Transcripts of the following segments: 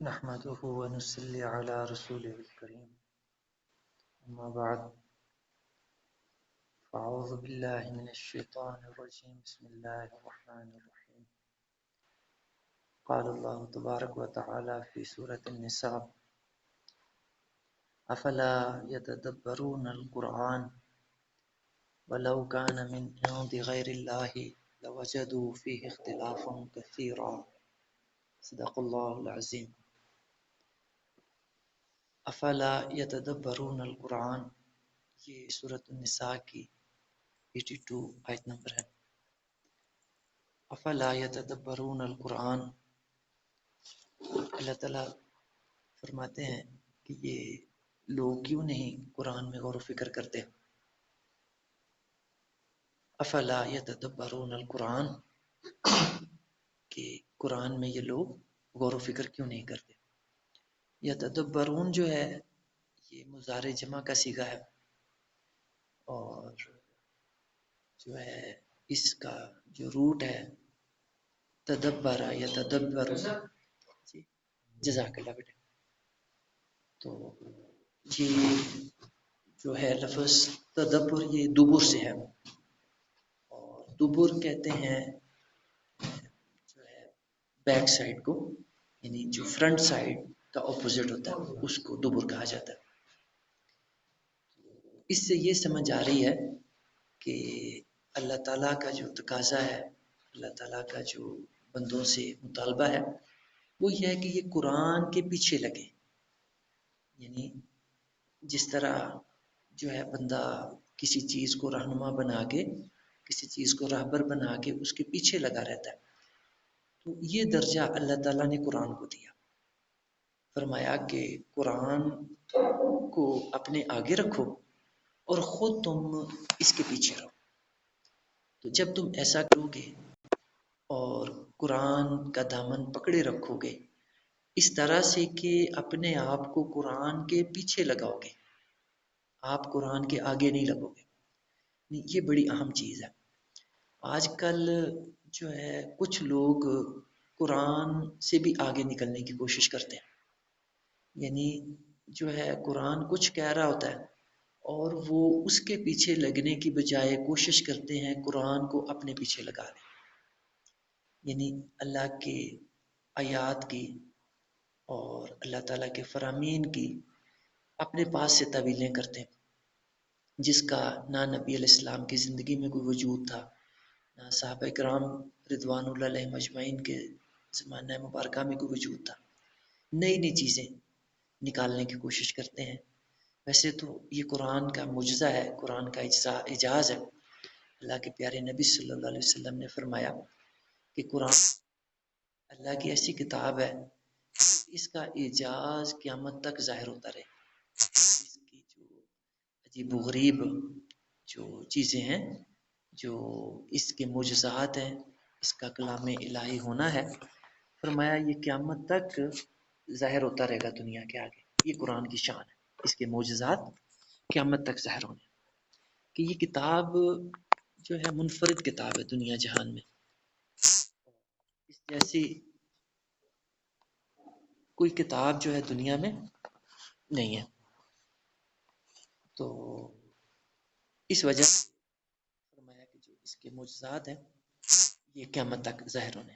نحمده ونصلي على رسوله الكريم أما بعد فأعوذ بالله من الشيطان الرجيم بسم الله الرحمن الرحيم قال الله تبارك وتعالى في سورة النساء أفلا يتدبرون القرآن ولو كان من عند غير الله لوجدوا فيه اختلافا كثيرا صدق الله العظيم افلا یتدبرون القرآن، یہ سورۃ النساء کی 82 آیت نمبر ہے۔ افلا یتدبرون القرآن، اللہ تعالیٰ فرماتے ہیں کہ یہ لوگ کیوں نہیں قرآن میں غور و فکر کرتے۔ افلا یتدبرون القرآن، کہ قرآن میں یہ لوگ غور و فکر کیوں نہیں کرتے۔ یتدبرون جو ہے یہ مضارع جمع کا صیغہ ہے، اور جو ہے اس کا جو روٹ ہے تدبر یا تدبر، جی جزاک اللہ بیٹے، تو یہ جو ہے لفظ تدبر یہ دبر سے ہے، اور دبر کہتے ہیں جو ہے بیک سائڈ کو، یعنی جو فرنٹ سائڈ کا اپوزٹ ہوتا ہے اس کو دبر کہا جاتا ہے۔ اس سے یہ سمجھ آ رہی ہے کہ اللہ تعالیٰ کا جو تقاضا ہے، اللہ تعالیٰ کا جو بندوں سے مطالبہ ہے، وہ یہ ہے کہ یہ قرآن کے پیچھے لگے۔ یعنی جس طرح جو ہے بندہ کسی چیز کو رہنما بنا کے، کسی چیز کو راہبر بنا کے اس کے پیچھے لگا رہتا ہے، تو یہ درجہ اللہ تعالیٰ نے قرآن کو دیا۔ فرمایا کہ قرآن کو اپنے آگے رکھو اور خود تم اس کے پیچھے رہو۔ تو جب تم ایسا کرو گے اور قرآن کا دامن پکڑے رکھو گے اس طرح سے کہ اپنے آپ کو قرآن کے پیچھے لگاؤ گے، آپ قرآن کے آگے نہیں لگو گے، یہ بڑی اہم چیز ہے۔ آج کل جو ہے کچھ لوگ قرآن سے بھی آگے نکلنے کی کوشش کرتے ہیں، یعنی جو ہے قرآن کچھ کہہ رہا ہوتا ہے اور وہ اس کے پیچھے لگنے کی بجائے کوشش کرتے ہیں قرآن کو اپنے پیچھے لگا لیں، یعنی اللہ کے آیات کی اور اللہ تعالیٰ کے فرامین کی اپنے پاس سے تعویلیں کرتے ہیں، جس کا نہ نبی علیہ السلام کی زندگی میں کوئی وجود تھا، نہ صحابہ کرام رضوان اللہ علیہم اجمعین کے زمانہ مبارکہ میں کوئی وجود تھا۔ نئی نئی چیزیں نکالنے کی کوشش کرتے ہیں۔ ویسے تو یہ قرآن کا معجزہ ہے، قرآن کا اعجاز ہے۔ اللہ کے پیارے نبی صلی اللہ علیہ وسلم نے فرمایا کہ قرآن اللہ کی ایسی کتاب ہے، اس کا اعجاز قیامت تک ظاہر ہوتا رہے۔ اس کی جو عجیب و غریب جو چیزیں ہیں، جو اس کے معجزات ہیں، اس کا کلام الہی ہونا ہے، فرمایا یہ قیامت تک ظاہر ہوتا رہے گا دنیا کے آگے۔ یہ قرآن کی شان ہے، اس کے معجزات قیامت تک ظاہر ہونے، کہ یہ کتاب جو ہے منفرد کتاب ہے دنیا جہان میں، اس جیسی کوئی کتاب جو ہے دنیا میں نہیں ہے۔ تو اس وجہ سے فرمایا کہ جو اس کے معجزات ہیں یہ قیامت تک ظاہر ہونے،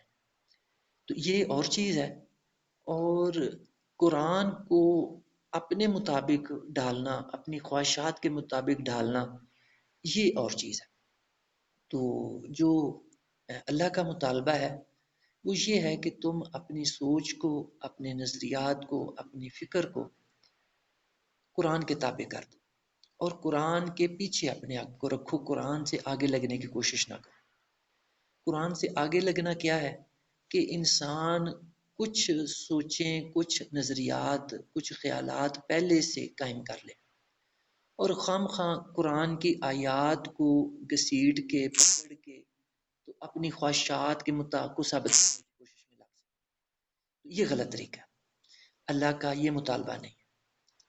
تو یہ اور چیز ہے۔ اور قرآن کو اپنے مطابق ڈالنا، اپنی خواہشات کے مطابق ڈالنا، یہ اور چیز ہے۔ تو جو اللہ کا مطالبہ ہے وہ یہ ہے کہ تم اپنی سوچ کو، اپنے نظریات کو، اپنی فکر کو قرآن کے تابع کر دو، اور قرآن کے پیچھے اپنے آپ کو رکھو، قرآن سے آگے لگنے کی کوشش نہ کرو۔ قرآن سے آگے لگنا کیا ہے کہ انسان کچھ سوچیں، کچھ نظریات، کچھ خیالات پہلے سے قائم کر لے، اور خام خواہ قرآن کی آیات کو گھسیٹ کے پکڑ کے تو اپنی خواہشات کے مطابق کو ثابت کرنے کی کوشش میں لگ سکتے۔ یہ غلط طریقہ ہے، اللہ کا یہ مطالبہ نہیں ہے۔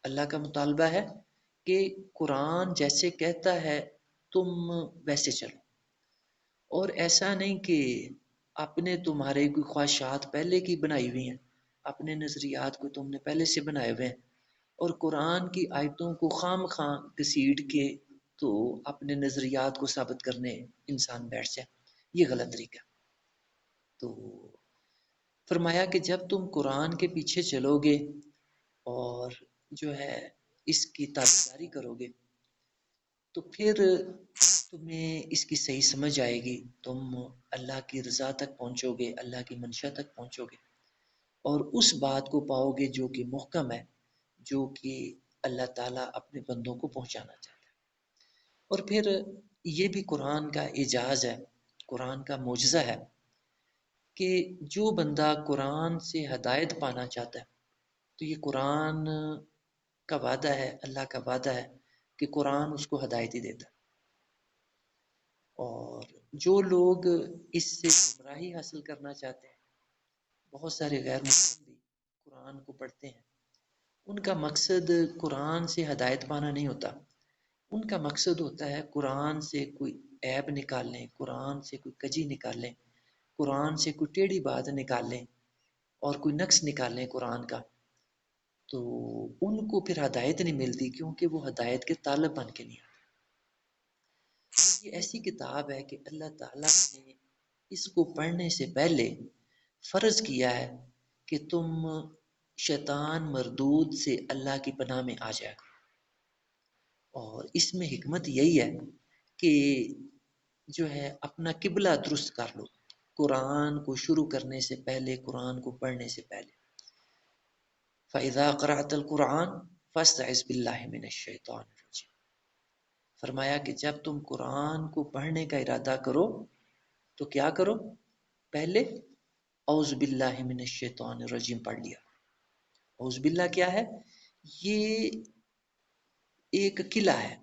اللہ کا مطالبہ ہے کہ قرآن جیسے کہتا ہے تم ویسے چلو، اور ایسا نہیں کہ اپنے تمہارے کوئی خواہشات پہلے کی بنائی ہوئی ہیں، اپنے نظریات کو تم نے پہلے سے بنائے ہوئے ہیں، اور قرآن کی آیتوں کو خام خواہ گھسیٹ کے تو اپنے نظریات کو ثابت کرنے انسان بیٹھ جائے، یہ غلط طریقہ۔ تو فرمایا کہ جب تم قرآن کے پیچھے چلو گے اور جو ہے اس کی تابعداری کرو گے تو پھر تمہیں اس کی صحیح سمجھ آئے گی، تم اللہ کی رضا تک پہنچو گے، اللہ کی منشا تک پہنچو گے، اور اس بات کو پاؤ گے جو کہ محکم ہے، جو کہ اللہ تعالیٰ اپنے بندوں کو پہنچانا چاہتا ہے۔ اور پھر یہ بھی قرآن کا اعجاز ہے، قرآن کا معجزہ ہے کہ جو بندہ قرآن سے ہدایت پانا چاہتا ہے تو یہ قرآن کا وعدہ ہے، اللہ کا وعدہ ہے کہ قرآن اس کو ہدایت ہی دیتا ہے۔ اور جو لوگ اس سے گمراہی حاصل کرنا چاہتے ہیں، بہت سارے غیر مسلم بھی قرآن کو پڑھتے ہیں، ان کا مقصد قرآن سے ہدایت پانا نہیں ہوتا، ان کا مقصد ہوتا ہے قرآن سے کوئی عیب نکال لیں، قرآن سے کوئی کجی نکال لیں، قرآن سے کوئی ٹیڑھی بات نکال لیں اور کوئی نقص نکال لیں قرآن کا، تو ان کو پھر ہدایت نہیں ملتی، کیونکہ وہ ہدایت کے طالب بن کے نہیں آتے۔ یہ ایسی کتاب ہے کہ اللہ تعالیٰ نے اس کو پڑھنے سے پہلے فرض کیا ہے کہ تم شیطان مردود سے اللہ کی پناہ میں آ جائے گا، اور اس میں حکمت یہی ہے کہ جو ہے اپنا قبلہ درست کر لو قرآن کو شروع کرنے سے پہلے، قرآن کو پڑھنے سے پہلے۔ فَإِذَا قَرَأْتَ الْقُرْآنَ فَاسْتَعِذْ بِاللَّهِ مِنَ الشَّيْطَانِ الرَّجِيمِ۔ فرمایا کہ جب تم قرآن کو پڑھنے کا ارادہ کرو تو کیا کرو؟ پہلے اعوذ باللہ من الشیطان الرجیم پڑھ لیا۔ اعوذ باللہ کیا ہے؟ یہ ایک قلعہ ہے،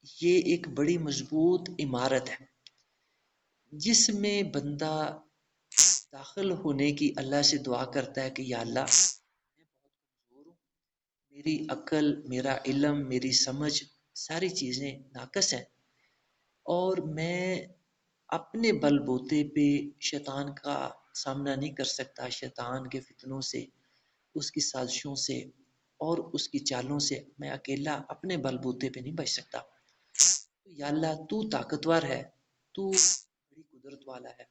یہ ایک بڑی مضبوط عمارت ہے جس میں بندہ داخل ہونے کی اللہ سے دعا کرتا ہے کہ یا اللہ میں بہت کمزور ہوں، میری عقل، میرا علم، میری سمجھ ساری چیزیں ناقص ہیں، اور میں اپنے بل بوتے پہ شیطان کا سامنا نہیں کر سکتا، شیطان کے فتنوں سے، اس کی سازشوں سے اور اس کی چالوں سے میں اکیلا اپنے بل بوتے پہ نہیں بچ سکتا۔ یا اللہ تو طاقتور ہے، تو بڑی قدرت والا ہے،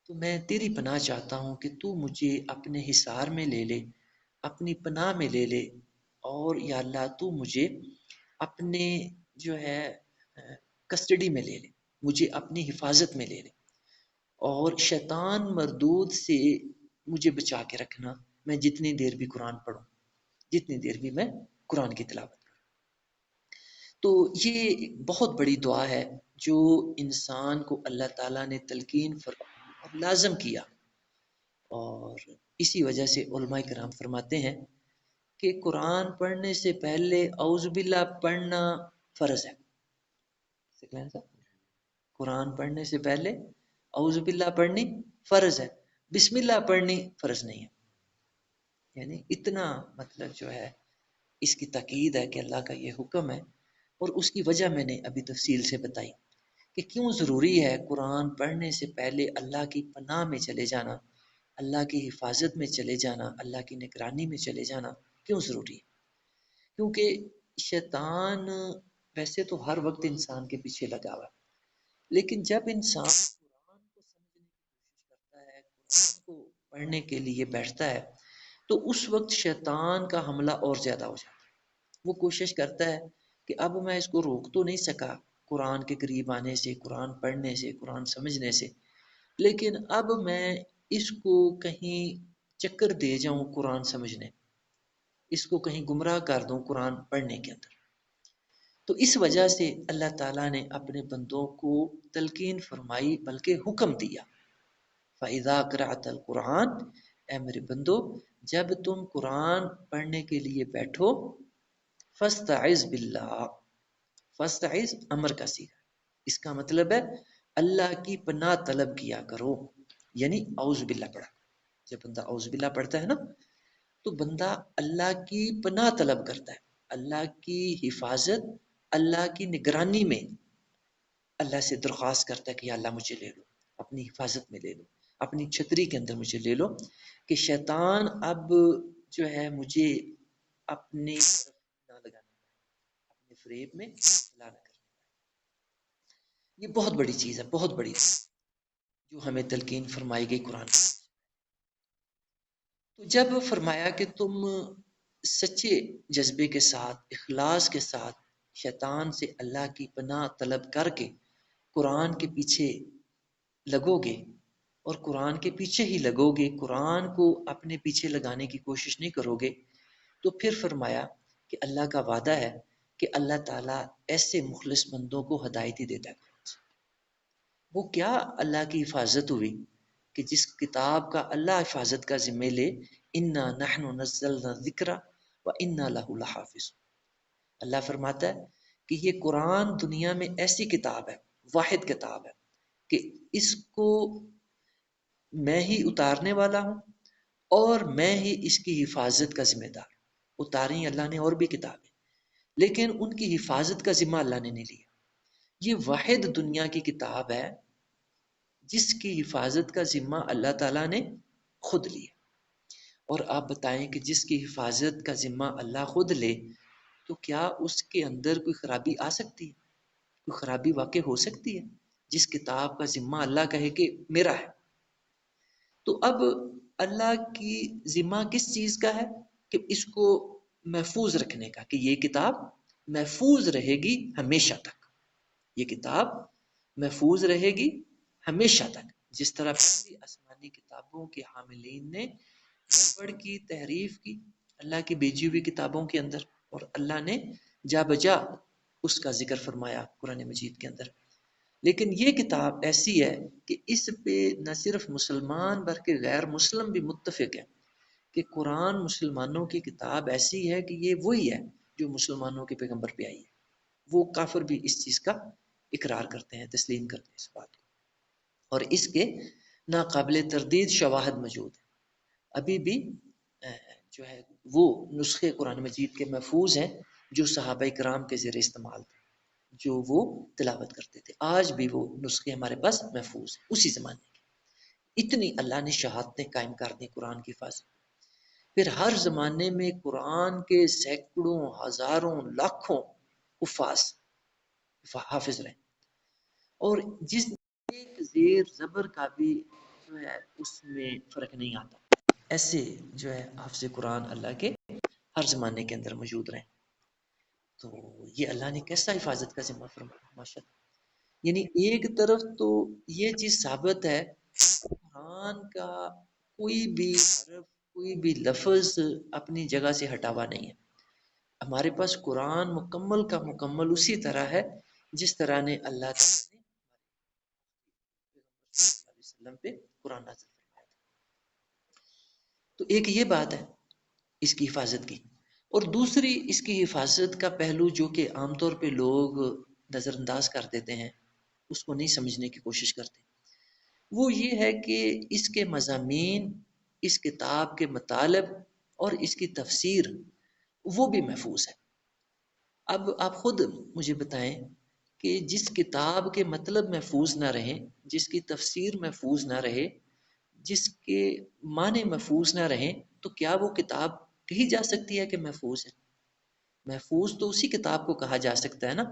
تو میں تیری پناہ چاہتا ہوں کہ تو مجھے اپنے حصار میں لے لے، اپنی پناہ میں لے لے، اور یا اللہ تو مجھے اپنے جو ہے کسٹڈی میں لے لے، مجھے اپنی حفاظت میں لے لے، اور شیطان مردود سے مجھے بچا کے رکھنا، میں جتنی دیر بھی قرآن پڑھوں، جتنی دیر بھی میں قرآن کی تلاوت کروں۔ تو یہ بہت بڑی دعا ہے جو انسان کو اللہ تعالیٰ نے تلقین فرمائی اور لازم کیا، اور اسی وجہ سے علماء کرام فرماتے ہیں کہ قرآن پڑھنے سے پہلے اعوذ باللہ پڑھنا فرض ہے۔ قرآن پڑھنے سے پہلے اعوذ باللہ پڑھنی فرض ہے، بسم اللہ پڑھنی فرض نہیں ہے۔ یعنی اتنا مطلب جو ہے اس کی تاکید ہے کہ اللہ کا یہ حکم ہے، اور اس کی وجہ میں نے ابھی تفصیل سے بتائی کہ کیوں ضروری ہے قرآن پڑھنے سے پہلے اللہ کی پناہ میں چلے جانا، اللہ کی حفاظت میں چلے جانا، اللہ کی نگرانی میں چلے جانا کیوں ضروری ہے؟ کیونکہ شیطان ویسے تو ہر وقت انسان کے پیچھے لگا ہوا ہے، لیکن جب انسان قرآن کو سمجھنے کی کوشش کرتا ہے، قرآن کو پڑھنے کے لیے بیٹھتا ہے، تو اس وقت شیطان کا حملہ اور زیادہ ہو جاتا ہے۔ وہ کوشش کرتا ہے کہ اب میں اس کو روک تو نہیں سکا قرآن کے قریب آنے سے، قرآن پڑھنے سے، قرآن سمجھنے سے، لیکن اب میں اس کو کہیں چکر دے جاؤں قرآن سمجھنے، اس کو کہیں گمراہ کر دوں قرآن پڑھنے کے اندر۔ تو اس وجہ سے اللہ تعالیٰ نے اپنے بندوں کو تلقین فرمائی بلکہ حکم دیا، فَإِذَا قَرَأْتَ الْقُرْآنَ، اے میرے بندو جب تم قرآن پڑھنے کے لیے بیٹھو، فَاسْتَعِذْ بِاللَّهِ، فَاسْتَعِذْ امر کا صیغہ، اس کا مطلب ہے اللہ کی پناہ طلب کیا کرو، یعنی اعوذ باللہ پڑھا۔ جب بندہ اعوذ باللہ پڑھتا ہے نا تو بندہ اللہ کی پناہ طلب کرتا ہے، اللہ کی حفاظت، اللہ کی نگرانی میں اللہ سے درخواست کرتا ہے کہ یا اللہ مجھے لے لو، اپنی حفاظت میں لے لو، اپنی چھتری کے اندر مجھے لے لو کہ شیطان اب جو ہے مجھے اپنی طرف نہ لگانا، اپنے فریب میں لا نہ کرنا۔ یہ بہت بڑی چیز ہے، بہت بڑی چیز جو ہمیں تلقین فرمائی گئی قرآن میں۔ تو جب فرمایا کہ تم سچے جذبے کے ساتھ، اخلاص کے ساتھ شیطان سے اللہ کی پناہ طلب کر کے قرآن کے پیچھے لگو گے، اور قرآن کے پیچھے ہی لگو گے، قرآن کو اپنے پیچھے لگانے کی کوشش نہیں کرو گے، تو پھر فرمایا کہ اللہ کا وعدہ ہے کہ اللہ تعالیٰ ایسے مخلص بندوں کو ہدایت ہی دیتا ہے۔ وہ کیا اللہ کی حفاظت ہوئی کہ جس کتاب کا اللہ حفاظت کا ذمہ لے، انا نحن نزلنا الذکر و انا لہ لحافظ۔ اللہ فرماتا ہے کہ یہ قرآن دنیا میں ایسی کتاب ہے، واحد کتاب ہے کہ اس کو میں ہی اتارنے والا ہوں اور میں ہی اس کی حفاظت کا ذمہ دار۔ اتاری اللہ نے اور بھی کتابیں، لیکن ان کی حفاظت کا ذمہ اللہ نے نہیں لیا۔ یہ واحد دنیا کی کتاب ہے جس کی حفاظت کا ذمہ اللہ تعالیٰ نے خود لیا۔ اور آپ بتائیں کہ جس کی حفاظت کا ذمہ اللہ خود لے تو کیا اس کے اندر کوئی خرابی آ سکتی ہے؟ کوئی خرابی واقع ہو سکتی ہے جس کتاب کا ذمہ اللہ کہے کہ میرا ہے؟ تو اب اللہ کی ذمہ کس چیز کا ہے کہ اس کو محفوظ رکھنے کا، کہ یہ کتاب محفوظ رہے گی ہمیشہ تک، یہ کتاب محفوظ رہے گی ہمیشہ تک۔ جس طرح پہلی آسمانی کتابوں کے حاملین نے گڑبڑ کی، تحریف کی اللہ کی بھیجی ہوئی کتابوں کے اندر، اور اللہ نے جا بجا اس کا ذکر فرمایا قرآن مجید کے اندر۔ لیکن یہ کتاب ایسی ہے کہ اس پہ نہ صرف مسلمان بلکہ غیر مسلم بھی متفق ہے کہ قرآن مسلمانوں کی کتاب ایسی ہے کہ یہ وہی ہے جو مسلمانوں کے پیغمبر پہ آئی ہے۔ وہ کافر بھی اس چیز کا اقرار کرتے ہیں، تسلیم کرتے ہیں اس بات کو، اور اس کے ناقابل تردید شواہد موجود ہیں۔ ابھی بھی جو ہے وہ نسخے قرآن مجید کے محفوظ ہیں جو صحابہ کرام کے زیر استعمال تھے، جو وہ تلاوت کرتے تھے۔ آج بھی وہ نسخے ہمارے پاس محفوظ ہیں اسی زمانے کے۔ اتنی اللہ نے شہادتیں قائم کر دی قرآن کی حفاظت۔ پھر ہر زمانے میں قرآن کے سینکڑوں، ہزاروں، لاکھوں حفاظ حافظ رہے، اور جس ایک زیر زبر کا بھی جو ہے اس میں فرق نہیں آتا، ایسے جو ہے حافظ قرآن اللہ کے ہر زمانے کے اندر موجود رہے۔ تو یہ اللہ نے کیسا حفاظت کا ذمہ فرمایا، ماشاء اللہ۔ یعنی ایک طرف تو یہ چیز ثابت ہے قرآن کا کوئی بھی حرف، کوئی بھی لفظ اپنی جگہ سے ہٹا ہوا نہیں ہے۔ ہمارے پاس قرآن مکمل کا مکمل اسی طرح ہے جس طرح نے اللہ تعالیٰ نے صلی اللہ علیہ وسلم پہ قرآن نازل فرمایا تھا۔ تو ایک یہ بات ہے اس کی حفاظت کی، اور دوسری اس کی حفاظت کا پہلو جو کہ عام طور پہ لوگ نظر انداز کر دیتے ہیں، اس کو نہیں سمجھنے کی کوشش کرتے، وہ یہ ہے کہ اس کے مضامین، اس کتاب کے مطالب اور اس کی تفسیر وہ بھی محفوظ ہے۔ اب آپ خود مجھے بتائیں کہ جس کتاب کے مطلب محفوظ نہ رہیں، جس کی تفسیر محفوظ نہ رہے، جس کے معنی محفوظ نہ رہیں، تو کیا وہ کتاب کہی جا سکتی ہے کہ محفوظ ہے؟ محفوظ تو اسی کتاب کو کہا جا سکتا ہے نا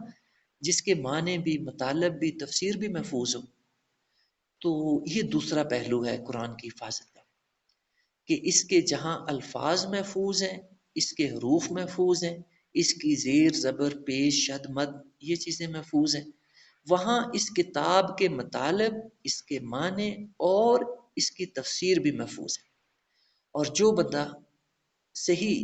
جس کے معنی بھی، مطالب بھی، تفسیر بھی محفوظ ہو۔ تو یہ دوسرا پہلو ہے قرآن کی حفاظت کا، کہ اس کے جہاں الفاظ محفوظ ہیں، اس کے حروف محفوظ ہیں، اس کی زیر زبر، پیش، شد، مد، یہ چیزیں محفوظ ہیں، وہاں اس کتاب کے مطالب، اس کے معنی اور اس کی تفسیر بھی محفوظ ہے۔ اور جو بندہ صحیح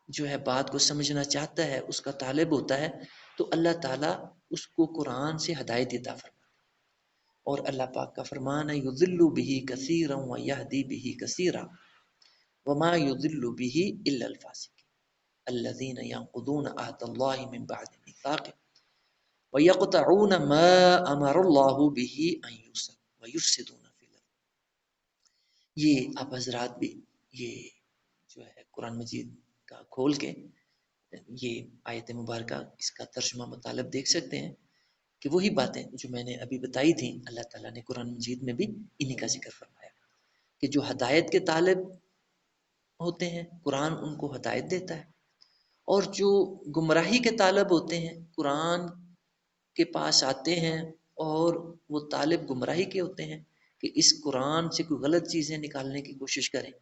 جو ہے بات کو سمجھنا چاہتا ہے، اس کا طالب ہوتا ہے، تو اللہ تعالیٰ اس کو قرآن سے ہدایت عطا فرماتا ہے۔ اور اللہ پاک کا فرمان ہے یضل بہ کثیرا ویہدی بہ کثیرا وما یضل بہ الا الفاسقین الذین ینقضون عہد اللہ من بعد میثاقہ ویقطعون ما امر اللہ بہ ان یوصل ویفسدون فی الارض۔ یہ آپ حضرات بھی یہ جو ہے قرآن مجید کا کھول کے یہ آیت مبارکہ اس کا ترجمہ مطالب دیکھ سکتے ہیں کہ وہی باتیں جو میں نے ابھی بتائی تھیں اللہ تعالیٰ نے قرآن مجید میں بھی انہی کا ذکر فرمایا کہ جو ہدایت کے طالب ہوتے ہیں قرآن ان کو ہدایت دیتا ہے، اور جو گمراہی کے طالب ہوتے ہیں قرآن کے پاس آتے ہیں اور وہ طالب گمراہی کے ہوتے ہیں کہ اس قرآن سے کوئی غلط چیزیں نکالنے کی کوشش کریں،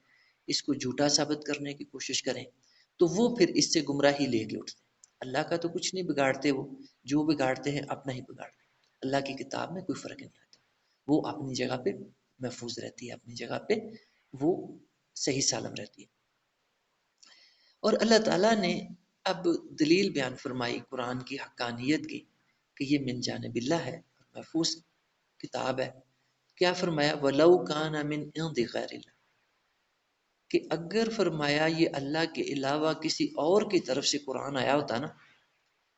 اس کو جھوٹا ثابت کرنے کی کوشش کریں، تو وہ پھر اس سے گمراہی لے کے اٹھتے ہیں۔ اللہ کا تو کچھ نہیں بگاڑتے، وہ جو بگاڑتے ہیں اپنا ہی بگاڑتے ہیں، اللہ کی کتاب میں کوئی فرق نہیں آتا، وہ اپنی جگہ پہ محفوظ رہتی ہے، اپنی جگہ پہ وہ صحیح سالم رہتی ہے۔ اور اللہ تعالیٰ نے اب دلیل بیان فرمائی قرآن کی حقانیت کی کہ یہ من جانب اللہ ہے، محفوظ کتاب ہے۔ کیا فرمایا؟ وَلَوْ كَانَ مِنْ عِنْدِ غَيْرِ اللَّهِ، کہ اگر فرمایا یہ اللہ کے علاوہ کسی اور کی طرف سے قرآن آیا ہوتا نا،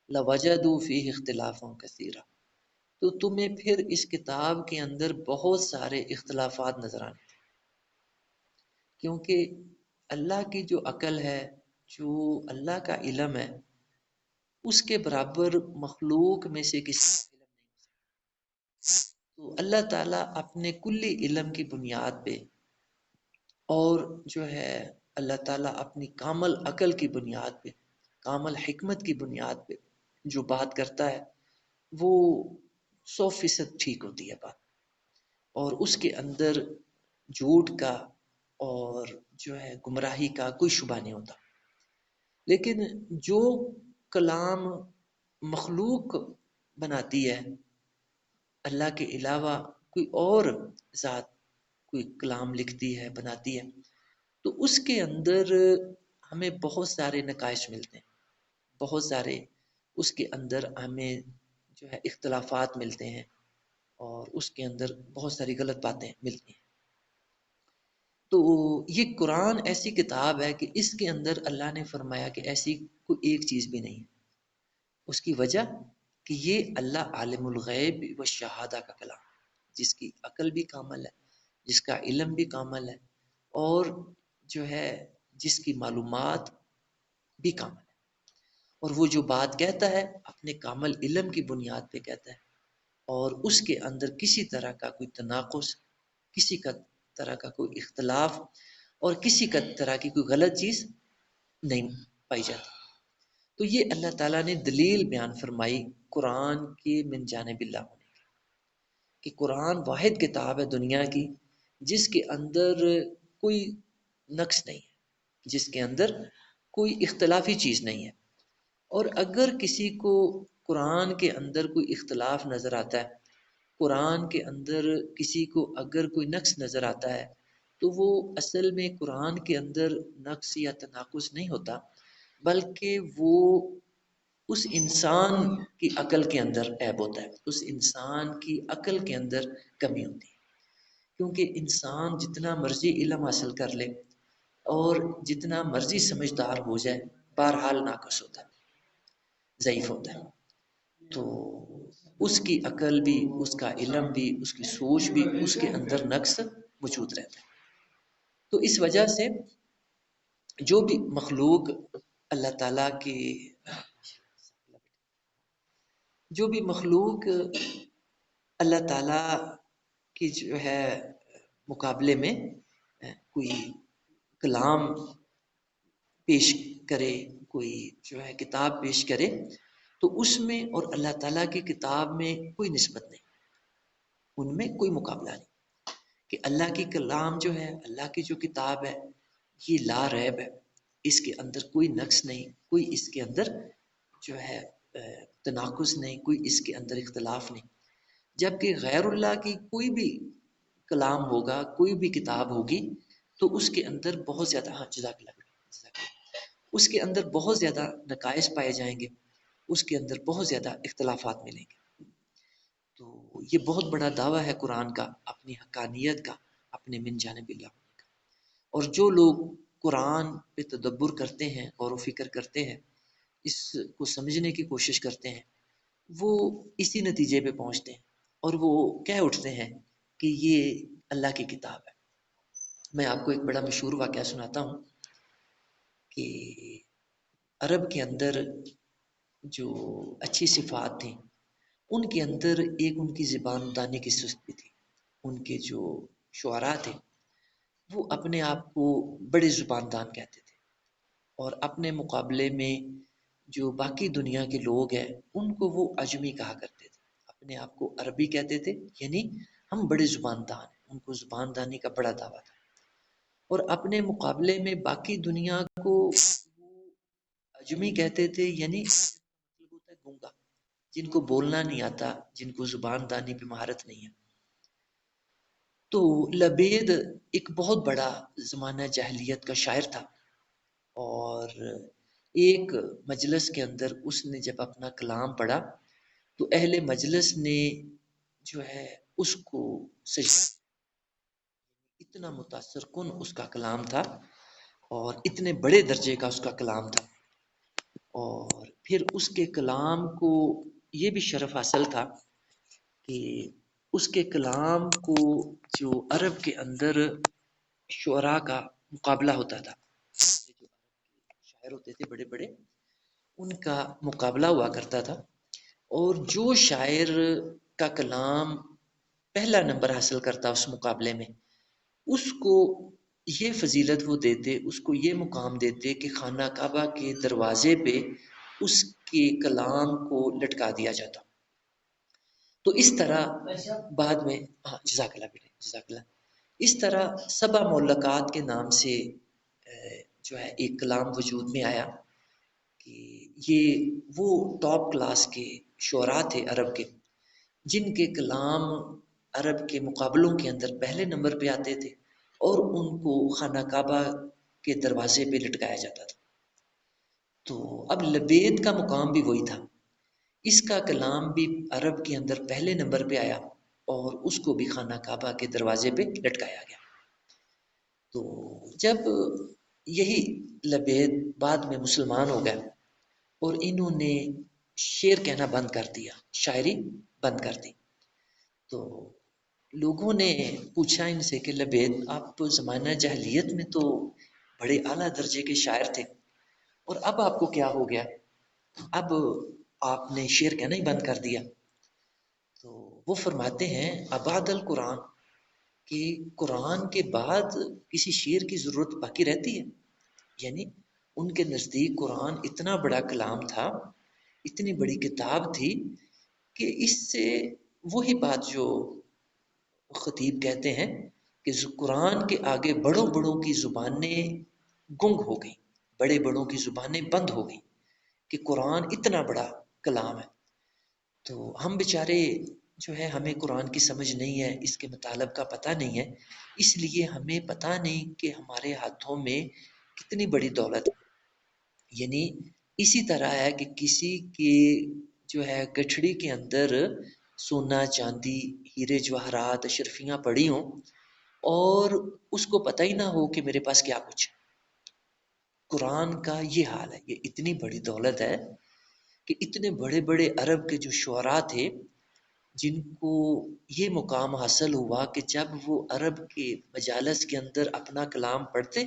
لَوَجَدُوا فِيهِ اخْتِلَافًا كَثِيرًا، تو تمہیں پھر اس کتاب کے اندر بہت سارے اختلافات نظر آنے تھے، کیونکہ اللہ کی جو عقل ہے، جو اللہ کا علم ہے، اس کے برابر مخلوق میں سے کسی کا علم نہیں ہو سکتا۔ تو اللہ تعالیٰ اپنے کلی علم کی بنیاد پہ اور جو ہے اللہ تعالیٰ اپنی کامل عقل کی بنیاد پہ، کامل حکمت کی بنیاد پہ جو بات کرتا ہے وہ 100% ٹھیک ہوتی ہے بات، اور اس کے اندر جھوٹ کا اور جو ہے گمراہی کا کوئی شبہ نہیں ہوتا۔ لیکن جو کلام مخلوق بناتی ہے، اللہ کے علاوہ کوئی اور ذات کوئی کلام لکھتی ہے، بناتی ہے، تو اس کے اندر ہمیں بہت سارے نقائص ملتے ہیں، بہت سارے اس کے اندر ہمیں جو ہے اختلافات ملتے ہیں، اور اس کے اندر بہت ساری غلط باتیں ملتی ہیں۔ تو یہ قرآن ایسی کتاب ہے کہ اس کے اندر اللہ نے فرمایا کہ ایسی کوئی ایک چیز بھی نہیں ہے۔ اس کی وجہ کہ یہ اللہ عالم الغیب و شہادہ کا کلام، جس کی عقل بھی کامل ہے، جس کا علم بھی کامل ہے، اور جو ہے جس کی معلومات بھی کامل ہے، اور وہ جو بات کہتا ہے اپنے کامل علم کی بنیاد پہ کہتا ہے، اور اس کے اندر کسی طرح کا کوئی تناقض، کسی کا طرح کا کوئی اختلاف اور کسی کا طرح کی کوئی غلط چیز نہیں پائی جاتی۔ تو یہ اللہ تعالیٰ نے دلیل بیان فرمائی قرآن کے من جانب اللہ ہونے کی، کہ قرآن واحد کتاب ہے دنیا کی جس کے اندر کوئی نقص نہیں ہے، جس کے اندر کوئی اختلافی چیز نہیں ہے، اور اگر کسی کو قرآن کے اندر کوئی اختلاف نظر آتا ہے، قرآن کے اندر کسی کو اگر کوئی نقص نظر آتا ہے، تو وہ اصل میں قرآن کے اندر نقص یا تناقض نہیں ہوتا، بلکہ وہ اس انسان کی عقل کے اندر عیب ہوتا ہے، اس انسان کی عقل کے اندر کمی ہوتی ہے، کیونکہ انسان جتنا مرضی علم حاصل کر لے اور جتنا مرضی سمجھدار ہو جائے، بہرحال ناقص ہوتا ہے، ضعیف ہوتا ہے۔ تو اس کی عقل بھی، اس کا علم بھی، اس کی سوچ بھی، اس کے اندر نقص موجود رہتا ہے۔ تو اس وجہ سے جو بھی مخلوق اللہ تعالیٰ کی جو بھی مخلوق اللہ تعالیٰ کی جو ہے مقابلے میں کوئی کلام پیش کرے، کوئی جو ہے کتاب پیش کرے، تو اس میں اور اللہ تعالیٰ کی کتاب میں کوئی نسبت نہیں، ان میں کوئی مقابلہ نہیں، کہ اللہ کی کلام جو ہے، اللہ کی جو کتاب ہے، یہ لا ریب ہے، اس کے اندر کوئی نقص نہیں، کوئی اس کے اندر جو ہے تناقض نہیں، کوئی اس کے اندر اختلاف نہیں۔ جبکہ غیر اللہ کی کوئی بھی کلام ہوگا، کوئی بھی کتاب ہوگی، تو اس کے اندر بہت زیادہ جزاک اللہ اس کے اندر بہت زیادہ نقائص پائے جائیں گے، اس کے اندر بہت زیادہ اختلافات ملیں گے۔ تو یہ بہت بڑا دعویٰ ہے قرآن کا، اپنی حقانیت کا، اپنے من جانب اللہ ہونے کا، اور جو لوگ قرآن پہ تدبر کرتے ہیں، غور و فکر کرتے ہیں، اس کو سمجھنے کی کوشش کرتے ہیں، وہ اسی نتیجے پہ پہنچتے ہیں، اور وہ کہہ اٹھتے ہیں کہ یہ اللہ کی کتاب ہے۔ میں آپ کو ایک بڑا مشہور واقعہ سناتا ہوں کہ عرب کے اندر جو اچھی صفات تھیں ان کے اندر ایک ان کی زبان دانی کی سستی تھی. ان کے جو شعراء تھے وہ اپنے آپ کو بڑے زبان دان کہتے تھے، اور اپنے مقابلے میں جو باقی دنیا کے لوگ ہیں ان کو وہ عجمی کہا کرتے تھے. اپنے آپ کو عربی کہتے تھے، یعنی ہم بڑے زبان دان ہیں. ان کو زبان دانی کا بڑا دعویٰ تھا، اور اپنے مقابلے میں باقی دنیا کو وہ عجمی کہتے تھے، یعنی مطلب ہوتا ہے گونگا، جن کو بولنا نہیں آتا، جن کو زبان دانی پہ مہارت نہیں ہے. تو لبید ایک بہت بڑا زمانہ جاہلیت کا شاعر تھا، اور ایک مجلس کے اندر اس نے جب اپنا کلام پڑھا تو اہل مجلس نے جو ہے اس کو سجدہ، اتنا متاثر کن اس کا کلام تھا اور اتنے بڑے درجے کا اس کا کلام تھا. اور پھر اس کے کلام کو یہ بھی شرف حاصل تھا کہ اس کے کلام کو جو عرب کے اندر شعراء کا مقابلہ ہوتا تھا، جو شاعر ہوتے تھے بڑے بڑے، ان کا مقابلہ ہوا کرتا تھا، اور جو شاعر کا کلام پہلا نمبر حاصل کرتا اس مقابلے میں، اس کو یہ فضیلت وہ دیتے، اس کو یہ مقام دیتے کہ خانہ کعبہ کے دروازے پہ اس کے کلام کو لٹکا دیا جاتا. تو اس طرح بعد میں، ہاں جزاک اللہ بیٹے جزاک اللہ، اس طرح سبع مولکات کے نام سے جو ہے ایک کلام وجود میں آیا کہ یہ وہ ٹاپ کلاس کے شعراء تھے عرب کے، جن کے کلام عرب کے مقابلوں کے اندر پہلے نمبر پہ آتے تھے، اور ان کو خانہ کعبہ کے دروازے پہ لٹکایا جاتا تھا. تو اب لبید کا مقام بھی وہی تھا، اس کا کلام بھی عرب کے اندر پہلے نمبر پہ آیا، اور اس کو بھی خانہ کعبہ کے دروازے پہ لٹکایا گیا. تو جب یہی لبید بعد میں مسلمان ہو گئے اور انہوں نے شعر کہنا بند کر دیا، شاعری بند کر دی، تو لوگوں نے پوچھا ان سے کہ لبید آپ زمانہ جاہلیت میں تو بڑے اعلیٰ درجے کے شاعر تھے، اور اب آپ کو کیا ہو گیا، اب آپ نے شعر کہنا ہی بند کر دیا. تو وہ فرماتے ہیں ابعد القرآن، کہ قرآن کے بعد کسی شعر کی ضرورت باقی رہتی ہے؟ یعنی ان کے نزدیک قرآن اتنا بڑا کلام تھا، اتنی بڑی کتاب تھی کہ اس سے وہی بات جو خطیب کہتے ہیں کہ قرآن کے آگے بڑوں بڑوں کی زبانیں گنگ ہو گئیں، بڑے بڑوں کی زبانیں بند ہو گئیں کہ قرآن اتنا بڑا کلام ہے. تو ہم بیچارے جو ہے ہمیں قرآن کی سمجھ نہیں ہے، اس کے مطالب کا پتہ نہیں ہے، اس لیے ہمیں پتہ نہیں کہ ہمارے ہاتھوں میں کتنی بڑی دولت ہے. یعنی اسی طرح ہے کہ کسی کے جو ہے گٹھڑی کے اندر سونا چاندی ہیرے جواہرات اشرفیاں پڑی ہوں اور اس کو پتہ ہی نہ ہو کہ میرے پاس کیا کچھ ہے. قرآن کا یہ حال ہے، یہ اتنی بڑی دولت ہے کہ اتنے بڑے بڑے عرب کے جو شعراء تھے جن کو یہ مقام حاصل ہوا کہ جب وہ عرب کے مجالس کے اندر اپنا کلام پڑھتے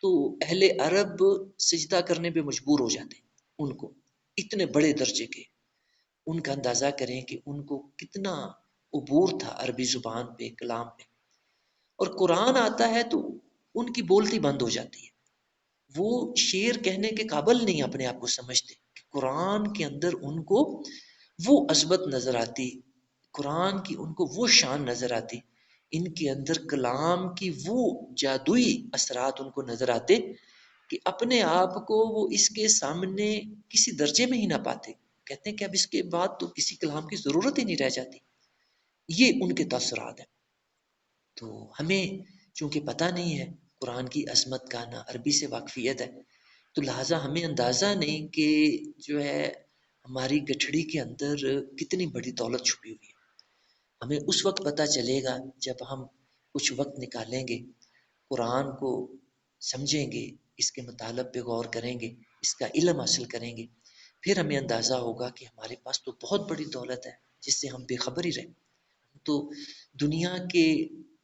تو اہل عرب سجدہ کرنے پہ مجبور ہو جاتے ان کو، اتنے بڑے درجے کے. ان کا اندازہ کریں کہ ان کو کتنا عبور تھا عربی زبان پہ، کلام پہ. اور قرآن آتا ہے تو ان کی بولتی بند ہو جاتی ہے، وہ شعر کہنے کے قابل نہیں اپنے آپ کو سمجھتے کہ قرآن کے اندر ان کو وہ عظمت نظر آتی، قرآن کی ان کو وہ شان نظر آتی، ان کے اندر کلام کی وہ جادوئی اثرات ان کو نظر آتے کہ اپنے آپ کو وہ اس کے سامنے کسی درجے میں ہی نہ پاتے. کہتے ہیں کہ اب اس کے بعد تو کسی کلام کی ضرورت ہی نہیں رہ جاتی. یہ ان کے تاثرات ہیں. تو ہمیں چونکہ پتہ نہیں ہے قرآن کی عظمت کا، نہ عربی سے واقفیت ہے، تو لہٰذا ہمیں اندازہ نہیں کہ جو ہے ہماری گٹھڑی کے اندر کتنی بڑی دولت چھپی ہوئی ہے. ہمیں اس وقت پتہ چلے گا جب ہم کچھ وقت نکالیں گے، قرآن کو سمجھیں گے، اس کے مطالب پہ غور کریں گے، اس کا علم حاصل کریں گے، پھر ہمیں اندازہ ہوگا کہ ہمارے پاس تو بہت بڑی دولت ہے جس سے ہم بے خبر ہی رہے. تو دنیا کے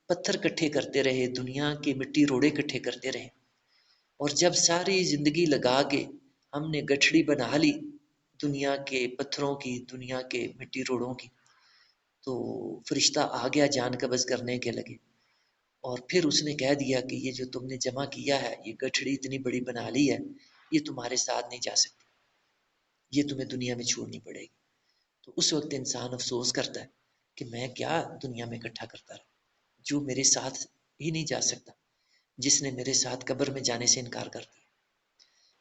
پتھر کٹھے کرتے رہے، دنیا کے مٹی روڑے کٹھے کرتے رہے، اور جب ساری زندگی لگا کے ہم نے گٹھڑی بنا لی دنیا کے پتھروں کی، دنیا کے مٹی روڑوں کی، تو فرشتہ آ گیا جان قبض کرنے کے لگے، اور پھر اس نے کہہ دیا کہ یہ جو تم نے جمع کیا ہے، یہ گٹھڑی اتنی بڑی بنا لی ہے، یہ تمہارے ساتھ نہیں جا سکتی، یہ تمہیں دنیا میں چھوڑنی پڑے گی۔ تو اس وقت انسان افسوس کرتا ہے کہ میں کیا دنیا میں اکٹھا کرتا رہا، جو میرے ساتھ ہی نہیں جا سکتا، جس نے میرے ساتھ قبر میں جانے سے انکار کر دیا۔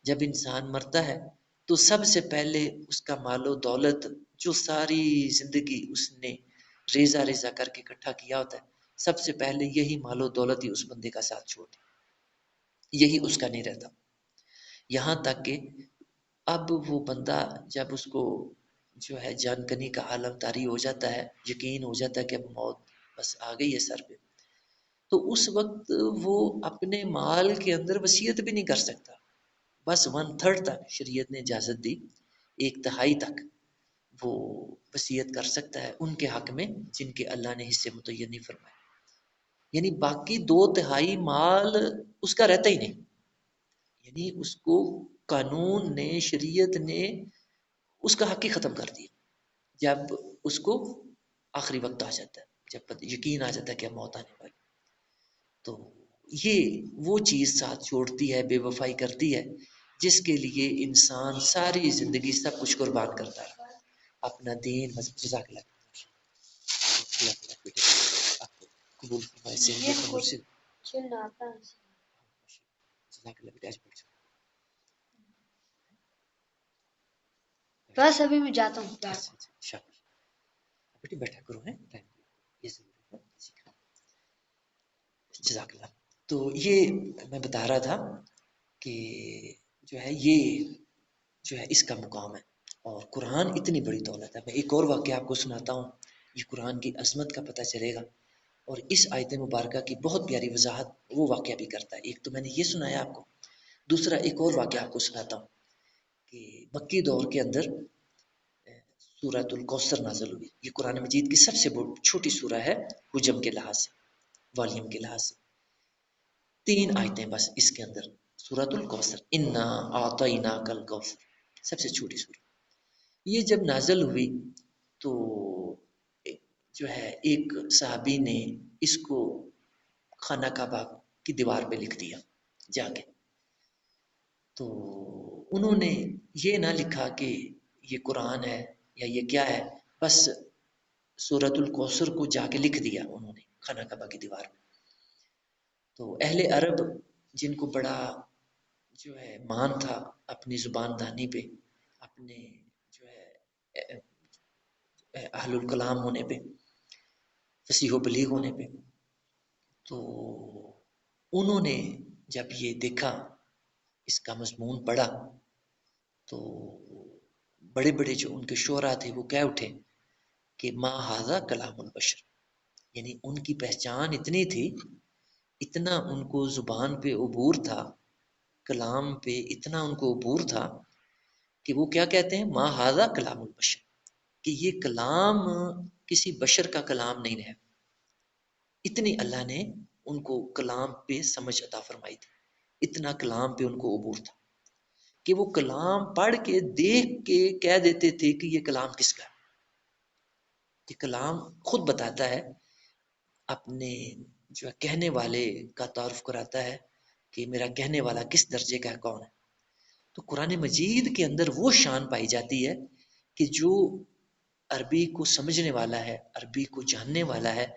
جب انسان مرتا ہے تو سب سے پہلے اس کا مال و دولت جو ساری زندگی اس نے ریزہ ریزہ کر کے اکٹھا کیا ہوتا ہے، سب سے پہلے یہی مال و دولت ہی اس بندے کا ساتھ چھوڑ دی، یہی اس کا نہیں رہتا۔ یہاں تک کہ اب وہ بندہ جب اس کو جو ہے جان کنی کا عالم طاری ہو جاتا ہے، یقین ہو جاتا ہے کہ اب موت بس آ گئی ہے سر پہ، تو اس وقت وہ اپنے مال کے اندر وصیت بھی نہیں کر سکتا، بس 1/3 تک شریعت نے اجازت دی، 1/3 تک وہ وصیت کر سکتا ہے ان کے حق میں جن کے اللہ نے حصے متعین نہیں فرمائے، یعنی باقی 2/3 مال اس کا رہتا ہی نہیں، یعنی اس کو قانون نے، شریعت نے اس کا حق ہی ختم کر دیا جب اس کو آخری وقت آ جاتا ہے، جب یقین آ جاتا ہے کہ موت آنے والی۔ تو یہ وہ چیز ساتھ چھوڑتی ہے، بے وفائی کرتی ہے، جس کے لیے انسان ساری زندگی سب کچھ قربان کرتا ہے، اپنا دین جزاک اللہ قبول فرمائے سے جزاک اللہ بیٹا، بس ابھی میں جاتا ہوں۔ شاباش بیٹی، بیٹھا کرو، ہے یہ ضروری ہے سیکھنا۔ جزاک اللہ۔ تو یہ میں بتا رہا تھا کہ جو ہے یہ جو ہے اس کا مقام ہے، اور قرآن اتنی بڑی دولت ہے۔ میں ایک اور واقعہ آپ کو سناتا ہوں، یہ قرآن کی عظمت کا پتہ چلے گا، اور اس آیت مبارکہ کی بہت پیاری وضاحت وہ واقعہ بھی کرتا ہے۔ ایک تو میں نے یہ سنایا آپ کو، دوسرا ایک اور واقعہ آپ کو سناتا ہوں کہ مکی دور کے اندر سورۃ الکوثر نازل ہوئی۔ یہ قرآن مجید کی سب سے چھوٹی سورہ ہے حجم کے لحاظ سے، والیوم کے لحاظ سے، 3 آیتیں بس اس کے اندر، سورۃ الکوثر، انا اعطیناک الکوثر، سب سے چھوٹی سورہ۔ یہ جب نازل ہوئی تو جو ہے ایک صحابی نے اس کو خانہ کعبہ کی دیوار پہ لکھ دیا جا کے، تو انہوں نے یہ نہ لکھا کہ یہ قرآن ہے یا یہ کیا ہے، بس سورۃ الکوثر کو جا کے لکھ دیا انہوں نے خانہ کعبہ کی دیوار پہ۔ تو اہل عرب جن کو بڑا جو ہے مان تھا اپنی زبان دانی پہ، اپنے جو ہے اہل الکلام ہونے پہ، فصیح و بلیغ ہونے پہ، تو انہوں نے جب یہ دیکھا، اس کا مضمون پڑھا، تو بڑے بڑے جو ان کے شعراء تھے وہ کہہ اٹھے کہ ما ھذا کلام البشر، یعنی ان کی پہچان اتنی تھی، اتنا ان کو زبان پہ عبور تھا، کلام پہ اتنا ان کو عبور تھا کہ وہ کیا کہتے ہیں، ما ھذا کلام البشر، کہ یہ کلام کسی بشر کا کلام نہیں ہے۔ اتنی اللہ نے ان کو کلام پہ سمجھ عطا فرمائی تھی، اتنا کلام پہ ان کو عبور تھا کہ وہ کلام پڑھ کے دیکھ کے کہہ دیتے تھے کہ یہ کلام کس کا ہے۔ یہ کلام خود بتاتا ہے، اپنے جو کہنے والے کا تعارف کراتا ہے کہ میرا کہنے والا کس درجے کا ہے، کون ہے۔ تو قرآن مجید کے اندر وہ شان پائی جاتی ہے کہ جو عربی کو سمجھنے والا ہے، عربی کو جاننے والا ہے،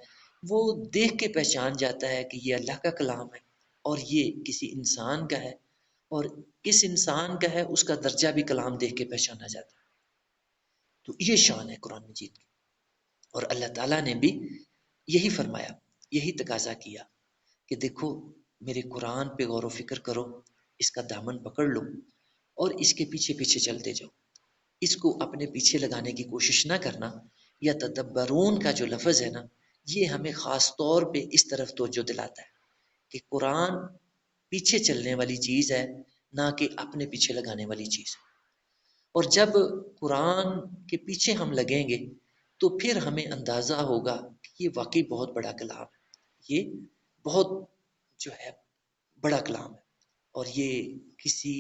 وہ دیکھ کے پہچان جاتا ہے کہ یہ اللہ کا کلام ہے اور یہ کسی انسان کا ہے، اور کس انسان کا ہے اس کا درجہ بھی کلام دیکھ کے پہچانا جاتا ہے۔ تو یہ شان ہے قرآن مجید کی، اور اللہ تعالیٰ نے بھی یہی فرمایا، یہی تقاضا کیا کہ دیکھو میرے قرآن پہ غور و فکر کرو، اس کا دامن پکڑ لو اور اس کے پیچھے پیچھے چلتے جاؤ، اس کو اپنے پیچھے لگانے کی کوشش نہ کرنا۔ یا تدبرون کا جو لفظ ہے نا، یہ ہمیں خاص طور پہ اس طرف توجہ دلاتا ہے کہ قرآن پیچھے چلنے والی چیز ہے، نہ کہ اپنے پیچھے لگانے والی چیز۔ اور جب قرآن کے پیچھے ہم لگیں گے تو پھر ہمیں اندازہ ہوگا کہ یہ واقعی بہت بڑا کلام ہے، یہ بہت جو ہے بڑا کلام ہے، اور یہ کسی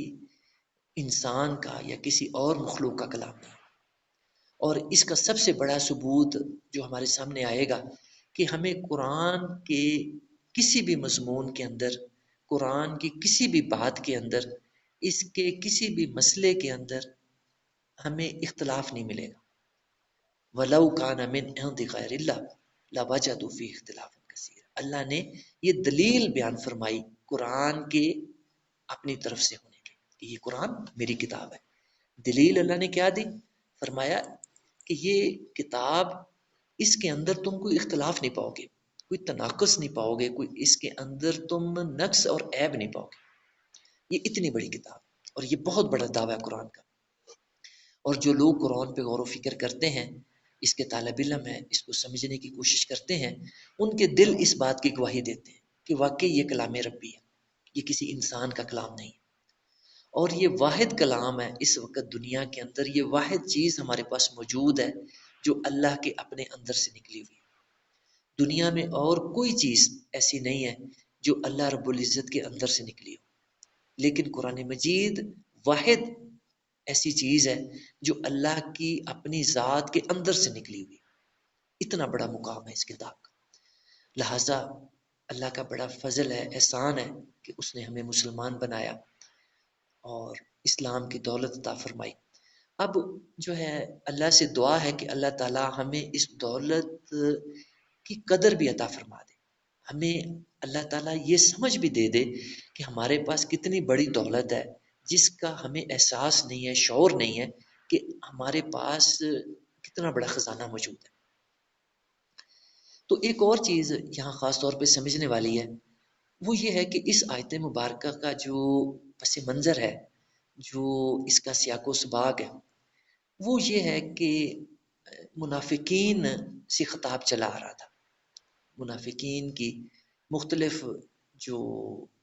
انسان کا یا کسی اور مخلوق کا کلام نہیں. اور اس کا سب سے بڑا ثبوت جو ہمارے سامنے آئے گا کہ ہمیں قرآن کے کسی بھی مضمون کے اندر، قرآن کی کسی بھی بات کے اندر، اس کے کسی بھی مسئلے کے اندر ہمیں اختلاف نہیں ملے گا. وَلَوْ كَانَ مِنْ عِنْدِ غَيْرِ اللَّهِ لَوَجَدُوا فِيهِ اخْتِلَافًا كَثِيرًا. اللہ نے یہ دلیل بیان فرمائی قرآن کے اپنی طرف سے ہونے کی کہ یہ قرآن میری کتاب ہے. دلیل اللہ نے کیا دی؟ فرمایا کہ یہ کتاب، اس کے اندر تم کوئی اختلاف نہیں پاؤ گے، کوئی تناقض نہیں پاؤ گے، کوئی اس کے اندر تم نقص اور عیب نہیں پاؤ گے. یہ اتنی بڑی کتاب اور یہ بہت بڑا دعویٰ ہے قرآن کا. اور جو لوگ قرآن پہ غور و فکر کرتے ہیں، اس کے طالب علم ہیں، اس کو سمجھنے کی کوشش کرتے ہیں، ان کے دل اس بات کی گواہی دیتے ہیں کہ واقعی یہ کلام ربی ہے، یہ کسی انسان کا کلام نہیں. اور یہ واحد کلام ہے اس وقت دنیا کے اندر، یہ واحد چیز ہمارے پاس موجود ہے جو اللہ کے اپنے اندر سے نکلی ہوئی ہے. دنیا میں اور کوئی چیز ایسی نہیں ہے جو اللہ رب العزت کے اندر سے نکلی ہو. لیکن قرآن مجید واحد ایسی چیز ہے جو اللہ کی اپنی ذات کے اندر سے نکلی ہوئی. اتنا بڑا مقام ہے اس کتاب کا. لہٰذا اللہ کا بڑا فضل ہے، احسان ہے کہ اس نے ہمیں مسلمان بنایا اور اسلام کی دولت عطا فرمائی. اب جو ہے اللہ سے دعا ہے کہ اللہ تعالی ہمیں اس دولت کی قدر بھی عطا فرما دے. ہمیں اللہ تعالیٰ یہ سمجھ بھی دے دے کہ ہمارے پاس کتنی بڑی دولت ہے جس کا ہمیں احساس نہیں ہے، شعور نہیں ہے کہ ہمارے پاس کتنا بڑا خزانہ موجود ہے. تو ایک اور چیز یہاں خاص طور پہ سمجھنے والی ہے، وہ یہ ہے کہ اس آیت مبارکہ کا جو پس منظر ہے، جو اس کا سیاق و سباق ہے، وہ یہ ہے کہ منافقین سے خطاب چلا آ رہا تھا. منافقین کی مختلف جو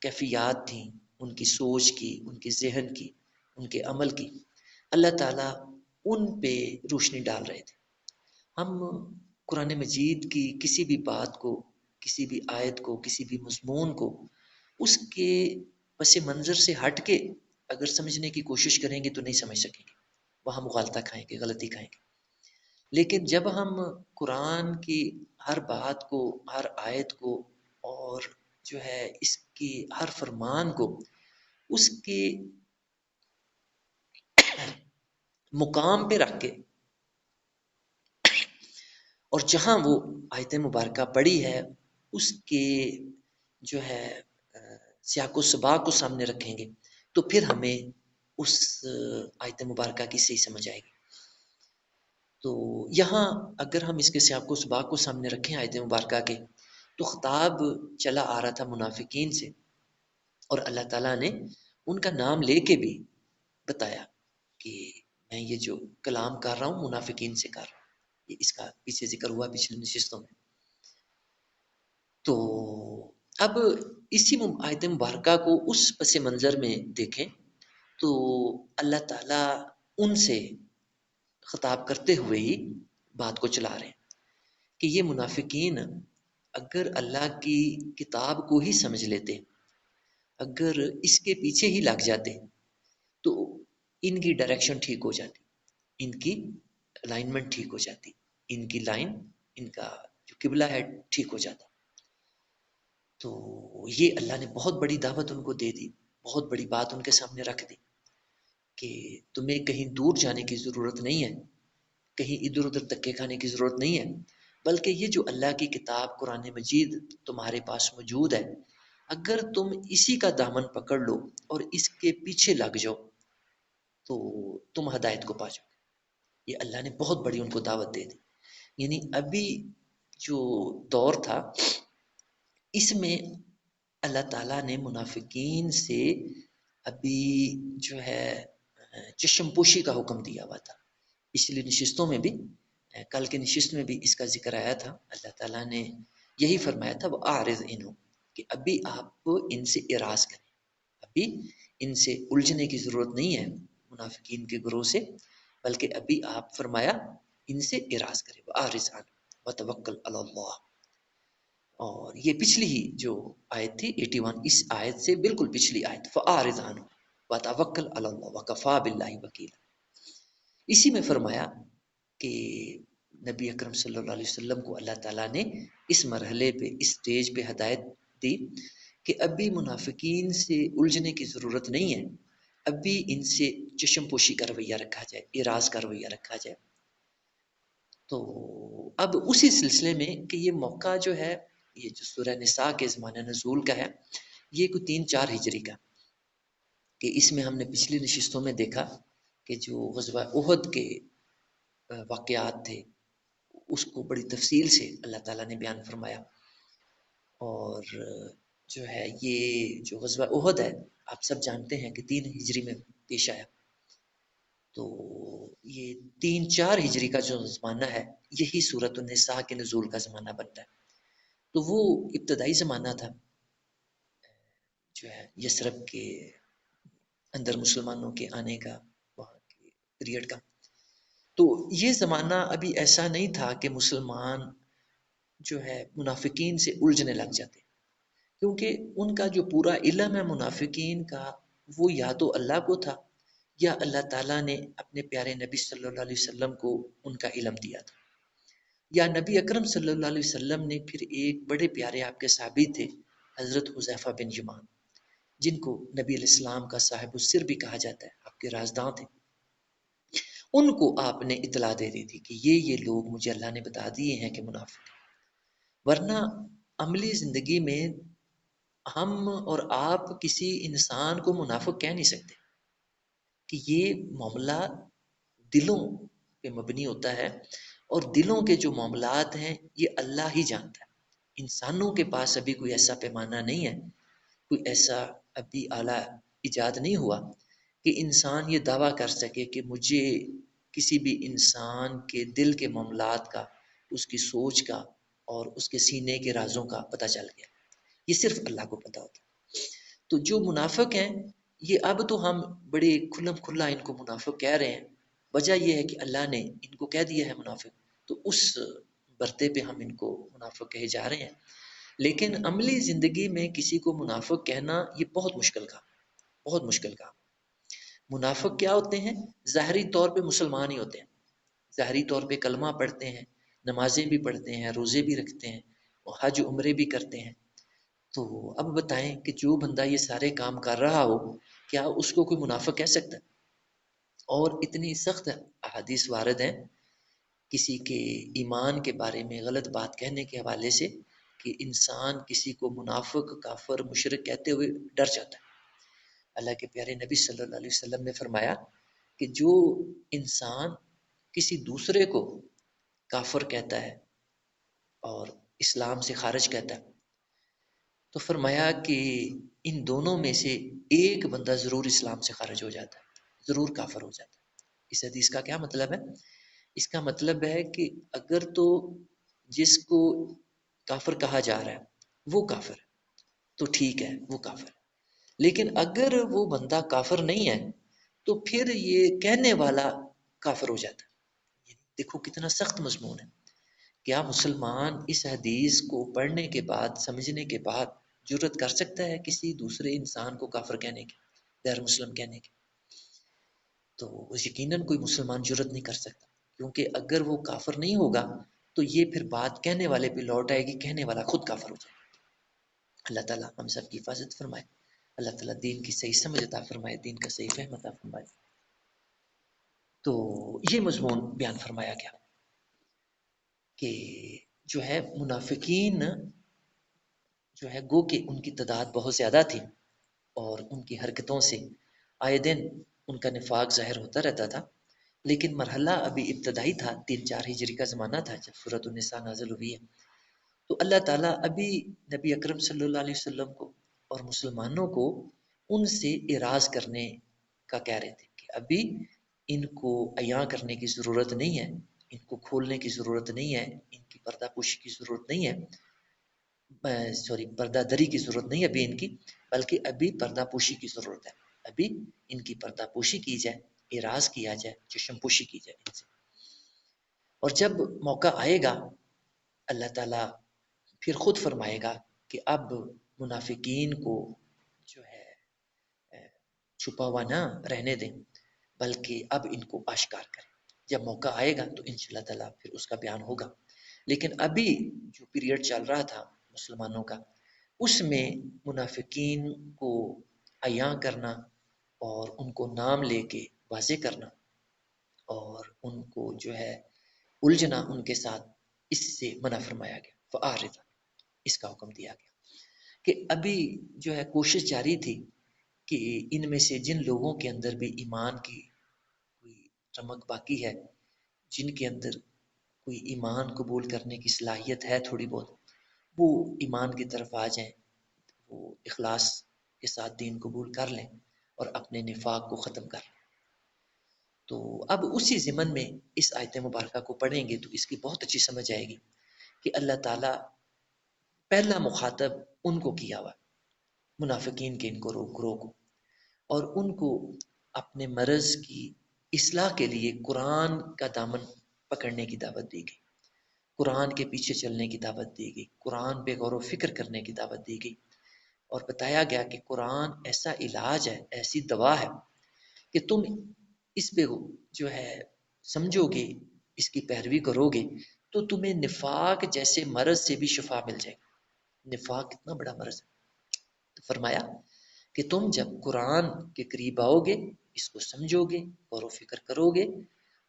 کیفیات تھیں، ان کی سوچ کی، ان کے ذہن کی، ان کے عمل کی، اللہ تعالیٰ ان پہ روشنی ڈال رہے تھے. ہم قرآن مجید کی کسی بھی بات کو، کسی بھی آیت کو، کسی بھی مضمون کو اس کے پس منظر سے ہٹ کے اگر سمجھنے کی کوشش کریں گے تو نہیں سمجھ سکیں گے، وہاں مغالطہ کھائیں گے، غلطی کھائیں گے. لیکن جب ہم قرآن کی ہر بات کو، ہر آیت کو اور جو ہے اس کی ہر فرمان کو اس کے مقام پہ رکھ کے، اور جہاں وہ آیت مبارکہ پڑھی ہے اس کے جو ہے سیاق و سباق کو سامنے رکھیں گے تو پھر ہمیں اس آیت مبارکہ کی صحیح سمجھ آئے گی. تو یہاں اگر ہم اس کے سیاق و سباق کو سامنے رکھیں آیت مبارکہ کے، تو خطاب چلا آ رہا تھا منافقین سے، اور اللہ تعالیٰ نے ان کا نام لے کے بھی بتایا کہ میں یہ جو کلام کر رہا ہوں منافقین سے کر رہا ہوں. یہ اس کا پیچھے ذکر ہوا پچھلی نشستوں میں. تو اب اسی آیت مبارکہ کو اس پس منظر میں دیکھیں تو اللہ تعالیٰ ان سے خطاب کرتے ہوئے ہی بات کو چلا رہے ہیں کہ یہ منافقین اگر اللہ کی کتاب کو ہی سمجھ لیتے، اگر اس کے پیچھے ہی لگ جاتے تو ان کی ڈائریکشن ٹھیک ہو جاتی، ان کی الائنمنٹ ٹھیک ہو جاتی، ان کی لائن، ان کا جو قبلہ ہے ٹھیک ہو جاتا. تو یہ اللہ نے بہت بڑی دعوت ان کو دے دی، بہت بڑی بات ان کے سامنے رکھ دی کہ تمہیں کہیں دور جانے کی ضرورت نہیں ہے، کہیں ادھر ادھر دھکے کھانے کی ضرورت نہیں ہے، بلکہ یہ جو اللہ کی کتاب قرآن مجید تمہارے پاس موجود ہے، اگر تم اسی کا دامن پکڑ لو اور اس کے پیچھے لگ جاؤ تو تم ہدایت کو پا جاؤ. یہ اللہ نے بہت بڑی ان کو دعوت دے دی. یعنی ابھی جو دور تھا اس میں اللہ تعالیٰ نے منافقین سے ابھی جو ہے چشم پوشی کا حکم دیا ہوا تھا. پچھلی نشستوں میں بھی، کل کے نشست میں بھی اس کا ذکر آیا تھا. اللہ تعالیٰ نے یہی فرمایا تھا وہ عارض انہوں، کہ ابھی آپ ان سے اعراض کریں، ابھی ان سے الجھنے کی ضرورت نہیں ہے منافقین کے گروہ سے، بلکہ ابھی آپ فرمایا ان سے اعراض کریں. وَأَعْرِضْ عَنْهُمْ وَتَوَكَّلْ عَلَى اللَّهِ. اور یہ پچھلی ہی جو آیت تھی 81، اس آیت سے بالکل پچھلی آیت فَأَعْرِضْ عَنْهُمْ. وتوکل علی اللہ وکفی باللہ وکیلا. اسی میں فرمایا کہ نبی اکرم صلی اللہ علیہ وسلم کو اللہ تعالیٰ نے اس مرحلے پہ اس سٹیج پہ ہدایت دی کہ ابھی منافقین سے الجھنے کی ضرورت نہیں ہے، ابھی ان سے چشم پوشی کا رویہ رکھا جائے، اراض کا رویہ رکھا جائے. تو اب اسی سلسلے میں کہ یہ موقع جو ہے، یہ جو سورہ نساء کے زمانہ نزول کا ہے، یہ کوئی 3-4 ہجری کا، کہ اس میں ہم نے پچھلی نشستوں میں دیکھا کہ جو غزوہ احد کے واقعات تھے اس کو بڑی تفصیل سے اللہ تعالیٰ نے بیان فرمایا. اور جو ہے یہ جو غزوہ احد ہے آپ سب جانتے ہیں کہ 3 ہجری میں پیش آیا. تو یہ 3-4 ہجری کا جو زمانہ ہے یہی سورۃ النساء کے نزول کا زمانہ بنتا ہے. تو وہ ابتدائی زمانہ تھا جو ہے یثرب کے اندر مسلمانوں کے آنے کا، وہاں کے پیریڈ کا. تو یہ زمانہ ابھی ایسا نہیں تھا کہ مسلمان جو ہے منافقین سے الجھنے لگ جاتے، کیونکہ ان کا جو پورا علم ہے منافقین کا وہ یا تو اللہ کو تھا یا اللہ تعالیٰ نے اپنے پیارے نبی صلی اللہ علیہ وسلم کو ان کا علم دیا تھا، یا نبی اکرم صلی اللہ علیہ وسلم نے پھر ایک بڑے پیارے آپ کے صحابی تھے حضرت حذیفہ بن یمان، جن کو نبی علیہ السلام کا صاحب السر بھی کہا جاتا ہے، آپ کے رازداں تھے. ان کو آپ نے اطلاع دے دی تھی کہ یہ لوگ مجھے اللہ نے بتا دیے ہیں کہ منافق ہیں. ورنہ عملی زندگی میں ہم اور آپ کسی انسان کو منافق کہہ نہیں سکتے، کہ یہ معاملہ دلوں پہ مبنی ہوتا ہے، اور دلوں کے جو معاملات ہیں یہ اللہ ہی جانتا ہے. انسانوں کے پاس ابھی کوئی ایسا پیمانہ نہیں ہے، کوئی ایسا ابھی آلہ ایجاد نہیں ہوا کہ انسان یہ دعویٰ کر سکے کہ مجھے کسی بھی انسان کے دل کے معاملات کا، اس کی سوچ کا اور اس کے سینے کے رازوں کا پتہ چل گیا. یہ صرف اللہ کو پتہ ہوتا ہے. تو جو منافق ہیں یہ اب تو ہم بڑے کھلم کھلا ان کو منافق کہہ رہے ہیں، وجہ یہ ہے کہ اللہ نے ان کو کہہ دیا ہے منافق، تو اس برتے پہ ہم ان کو منافق کہے جا رہے ہیں. لیکن عملی زندگی میں کسی کو منافق کہنا یہ بہت مشکل کام، بہت مشکل کام. منافق کیا ہوتے ہیں؟ ظاہری طور پہ مسلمان ہی ہوتے ہیں، ظاہری طور پہ کلمہ پڑھتے ہیں، نمازیں بھی پڑھتے ہیں، روزے بھی رکھتے ہیں، اور حج عمرے بھی کرتے ہیں. تو اب بتائیں کہ جو بندہ یہ سارے کام کر رہا ہو کیا اس کو کوئی منافق کہہ سکتا ہے؟ اور اتنی سخت احادیث وارد ہیں کسی کے ایمان کے بارے میں غلط بات کہنے کے حوالے سے کہ انسان کسی کو منافق، کافر، مشرک کہتے ہوئے ڈر جاتا ہے. اللہ کے پیارے نبی صلی اللہ علیہ وسلم نے فرمایا کہ جو انسان کسی دوسرے کو کافر کہتا ہے اور اسلام سے خارج کہتا ہے تو فرمایا کہ ان دونوں میں سے ایک بندہ ضرور اسلام سے خارج ہو جاتا ہے، ضرور کافر ہو جاتا ہے. اس حدیث کا کیا مطلب ہے؟ اس کا مطلب ہے کہ اگر تو جس کو کافر کہا جا رہا ہے وہ کافر ہے تو ٹھیک ہے، وہ کافر ہے. لیکن اگر وہ بندہ کافر نہیں ہے تو پھر یہ کہنے والا کافر ہو جاتا ہے. دیکھو کتنا سخت مضمون ہے. کیا مسلمان اس حدیث کو پڑھنے کے بعد، سمجھنے کے بعد جرت کر سکتا ہے کسی دوسرے انسان کو کافر کہنے کی، غیر مسلم کہنے کی؟ تو یقیناً کوئی مسلمان جرت نہیں کر سکتا، کیونکہ اگر وہ کافر نہیں ہوگا تو یہ پھر بات کہنے والے پہ لوٹ آئے گی، کہنے والا خود کافر ہو جائے. اللہ تعالیٰ ہم سب کی حفاظت فرمائے، اللہ تعالیٰ دین کی صحیح سمجھ عطا فرمائے، دین کا صحیح فہم عطا فرمائے. تو یہ مضمون بیان فرمایا گیا کہ جو ہے منافقین جو ہے گو کہ ان کی تعداد بہت زیادہ تھی اور ان کی حرکتوں سے آئے دن ان کا نفاق ظاہر ہوتا رہتا تھا. لیکن مرحلہ ابھی ابتدائی تھا، 3-4 ہجری کا زمانہ تھا جب سورۃ النساء نازل ہوئی ہے. تو اللہ تعالیٰ ابھی نبی اکرم صلی اللہ علیہ وسلم کو اور مسلمانوں کو ان سے اراض کرنے کا کہہ رہے تھے کہ ابھی ان کو عیاں کرنے کی ضرورت نہیں ہے، ان کو کھولنے کی ضرورت نہیں ہے، ان کی پردہ پوشی کی ضرورت نہیں ہے، پردہ دری کی ضرورت نہیں ہے ابھی ان کی، بلکہ ابھی پردہ پوشی کی ضرورت ہے. ابھی ان کی پردہ پوشی کی جائے، اراض کیا جائے، چشم پوشی کی جائے ان سے. اور جب موقع آئے گا اللہ تعالیٰ پھر خود فرمائے گا کہ اب منافقین کو جو ہے چھپا ہوا نہ رہنے دیں، بلکہ اب ان کو آشکار کریں۔ جب موقع آئے گا تو انشاءاللہ تعالیٰ پھر اس کا بیان ہوگا، لیکن ابھی جو پیریڈ چل رہا تھا مسلمانوں کا، اس میں منافقین کو عیاں کرنا اور ان کو نام لے کے واضح کرنا اور ان کو جو ہے الجھنا ان کے ساتھ، اس سے منع فرمایا گیا۔ فَأَعْرِضْ، اس کا حکم دیا گیا کہ ابھی جو ہے کوشش جاری تھی کہ ان میں سے جن لوگوں کے اندر بھی ایمان کی کوئی چمک باقی ہے، جن کے اندر کوئی ایمان قبول کرنے کی صلاحیت ہے تھوڑی بہت، وہ ایمان کی طرف آ جائیں، وہ اخلاص کے ساتھ دین قبول کر لیں اور اپنے نفاق کو ختم کر لیں۔ تو اب اسی ضمن میں اس آیت مبارکہ کو پڑھیں گے تو اس کی بہت اچھی سمجھ آئے گی کہ اللہ تعالیٰ پہلا مخاطب ان کو کیا ہوا، منافقین کے ان کو گروہ کو، اور ان کو اپنے مرض کی اصلاح کے لیے قرآن کا دامن پکڑنے کی دعوت دی گئی، قرآن کے پیچھے چلنے کی دعوت دی گئی، قرآن پہ غور و فکر کرنے کی دعوت دی گئی، اور بتایا گیا کہ قرآن ایسا علاج ہے، ایسی دوا ہے کہ تم اس پہ جو ہے سمجھو گے، اس کی پیروی کرو گے تو تمہیں نفاق جیسے مرض سے بھی شفا مل جائے گی۔ نفاق کتنا بڑا مرض ہے، تو فرمایا کہ تم جب قرآن کے قریب آؤ گے، اس کو سمجھو گے، غور و فکر کرو گے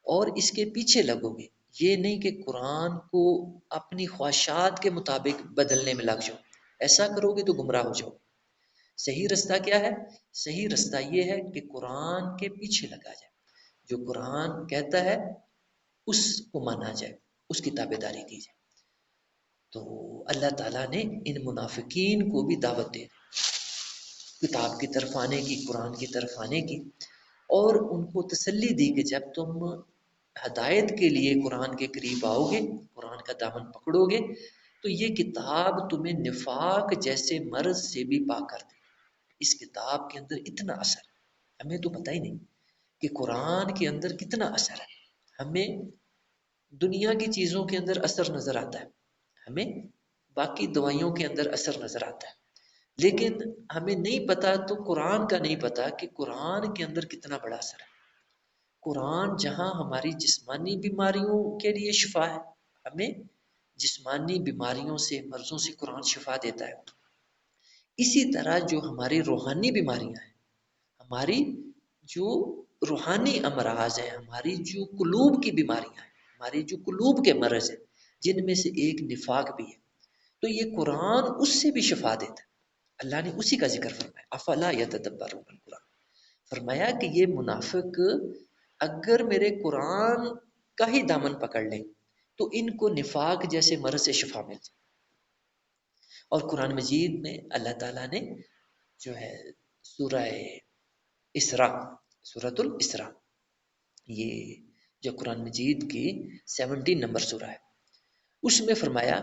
اور اس کے پیچھے لگو گے، یہ نہیں کہ قرآن کو اپنی خواہشات کے مطابق بدلنے میں لگ جاؤ، ایسا کرو گے تو گمراہ ہو جاؤ۔ صحیح رستہ کیا ہے؟ صحیح رستہ یہ ہے کہ قرآن کے پیچھے لگا جائے، جو قرآن کہتا ہے اس کو مانا جائے، اس کی تابع داری کی جائے۔ تو اللہ تعالیٰ نے ان منافقین کو بھی دعوت دے کتاب کی طرف آنے کی، قرآن کی طرف آنے کی، اور ان کو تسلی دی کہ جب تم ہدایت کے لیے قرآن کے قریب آؤ گے، قرآن کا دامن پکڑو گے، تو یہ کتاب تمہیں نفاق جیسے مرض سے بھی پاک کر دے۔ اس کتاب کے اندر اتنا اثر ہے، ہمیں تو پتہ ہی نہیں کہ قرآن کے اندر کتنا اثر ہے۔ ہمیں دنیا کی چیزوں کے اندر اثر نظر آتا ہے، ہمیں باقی دوائیوں کے اندر اثر نظر آتا ہے، لیکن ہمیں نہیں پتا، تو قرآن کا نہیں پتا کہ قرآن کے اندر کتنا بڑا اثر ہے۔ قرآن جہاں ہماری جسمانی بیماریوں کے لیے شفا ہے، ہمیں جسمانی بیماریوں سے، مرضوں سے قرآن شفا دیتا ہے، اسی طرح جو ہماری روحانی بیماریاں ہیں، ہماری جو روحانی امراض ہیں، ہماری جو قلوب کی بیماریاں ہیں، ہماری جو قلوب کے مرض ہیں، جن میں سے ایک نفاق بھی ہے، تو یہ قرآن اس سے بھی شفا دیتا ہے۔ اللہ نے اسی کا ذکر فرمایا، افلا یتدبرون القرآن، فرمایا کہ یہ منافق اگر میرے قرآن کا ہی دامن پکڑ لیں تو ان کو نفاق جیسے مرض سے شفا مل جائے۔ اور قرآن مجید میں اللہ تعالیٰ نے جو ہے سورہ اسراء، سورۃ الاسراء، یہ جو قرآن مجید کی 17 نمبر سورہ ہے، اس میں فرمایا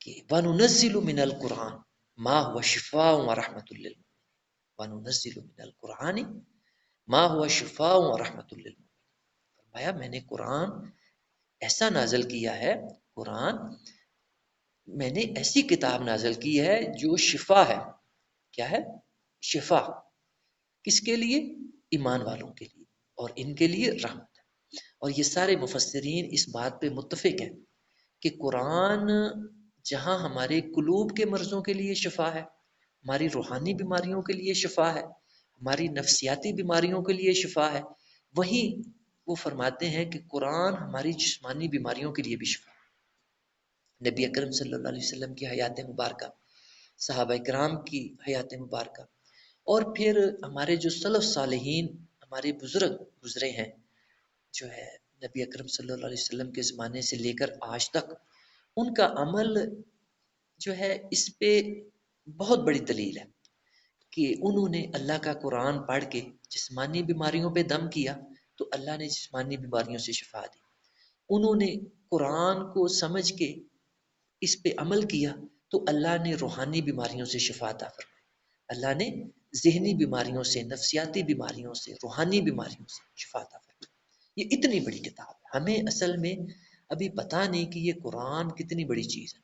کہ وَنُنَزِّلُ مِنَ الْقُرْآنِ مَا هُوَ شِفَاءٌ وَرَحْمَةٌ لِّلْمُؤْمِنِينَ وَنُنَزِّلُ مِنَ الْقُرْآنِ مَا هُوَ شِفَاءٌ وَرَحْمَةٌ لِّلْمُؤْمِنِينَ، فرمایا میں نے قرآن ایسا نازل کیا ہے، قرآن میں نے ایسی کتاب نازل کی ہے جو شفا ہے۔ کیا ہے؟ شفا۔ کس کے لیے؟ ایمان والوں کے لیے، اور ان کے لیے رحمت ہے۔ اور یہ سارے مفسرین اس بات پہ متفق ہیں کہ قرآن جہاں ہمارے قلوب کے مرضوں کے لیے شفا ہے، ہماری روحانی بیماریوں کے لیے شفا ہے، ہماری نفسیاتی بیماریوں کے لیے شفا ہے، وہیں وہ فرماتے ہیں کہ قرآن ہماری جسمانی بیماریوں کے لیے بھی شفا ہے۔ نبی اکرم صلی اللہ علیہ وسلم کی حیات مبارکہ، صحابہ کرام کی حیات مبارکہ، اور پھر ہمارے جو سلف صالحین، ہمارے بزرگ گزرے ہیں، جو ہے نبی اکرم صلی اللہ علیہ وسلم کے زمانے سے لے کر آج تک، ان کا عمل جو ہے اس پہ بہت بڑی دلیل ہے کہ انہوں نے اللہ کا قرآن پڑھ کے جسمانی بیماریوں پہ دم کیا تو اللہ نے جسمانی بیماریوں سے شفا دی، انہوں نے قرآن کو سمجھ کے اس پہ عمل کیا تو اللہ نے روحانی بیماریوں سے شفا عطا فرمائی، اللہ نے ذہنی بیماریوں سے، نفسیاتی بیماریوں سے، روحانی بیماریوں سے شفا عطا فرمائی۔ یہ اتنی بڑی کتاب ہے، ہمیں اصل میں ابھی پتہ نہیں کہ یہ قرآن کتنی بڑی چیز ہے،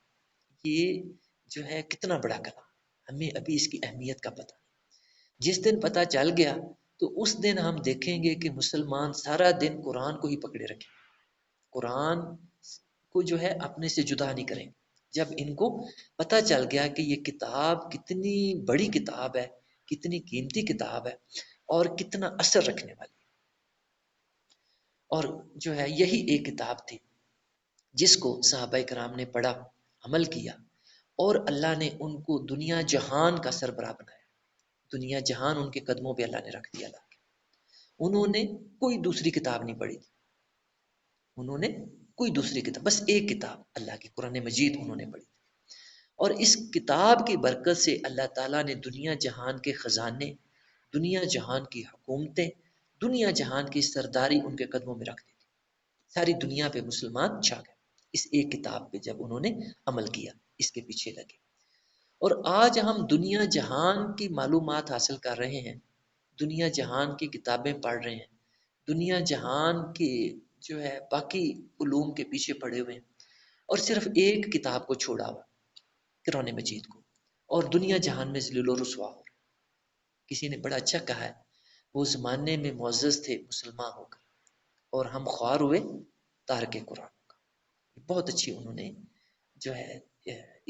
یہ جو ہے کتنا بڑا کلام، ہمیں ابھی اس کی اہمیت کا پتہ نہیں۔ جس دن پتہ چل گیا تو اس دن ہم دیکھیں گے کہ مسلمان سارا دن قرآن کو ہی پکڑے رکھیں، قرآن کو جو ہے اپنے سے جدا نہیں کریں۔ جب ان کو پتہ چل گیا کہ یہ کتاب کتنی بڑی کتاب ہے، کتنی قیمتی کتاب ہے اور کتنا اثر رکھنے والی ہے، اور جو ہے یہی ایک کتاب تھی جس کو صحابہ کرام نے پڑھا، عمل کیا، اور اللہ نے ان کو دنیا جہان کا سربراہ بنایا۔ دنیا جہان ان کے قدموں پہ اللہ نے رکھ دیا۔ اللہ کے انہوں نے کوئی دوسری کتاب نہیں پڑھی تھی، انہوں نے کوئی دوسری کتاب، بس ایک کتاب اللہ کی قرآن مجید انہوں نے پڑھی، اور اس کتاب کی برکت سے اللہ تعالیٰ نے دنیا جہان کے خزانے، دنیا جہان کی حکومتیں، دنیا جہان کی سرداری ان کے قدموں میں رکھ دی تھی۔ ساری دنیا پہ مسلمان چھا گئے اس ایک کتاب پہ جب انہوں نے عمل کیا، اس کے پیچھے لگے۔ اور آج ہم دنیا جہان کی معلومات حاصل کر رہے ہیں، دنیا جہان کی کتابیں پڑھ رہے ہیں، دنیا جہان کے جو ہے باقی علوم کے پیچھے پڑے ہوئے ہیں، اور صرف ایک کتاب کو چھوڑا ہوا، قرآن مجید کو، اور دنیا جہان میں ذلیل و رسوا ہو۔ کسی نے بڑا اچھا کہا ہے، وہ زمانے میں معزز تھے مسلمان ہو کر، اور ہم خوار ہوئے تارک قرآن کا۔ بہت اچھی انہوں نے جو ہے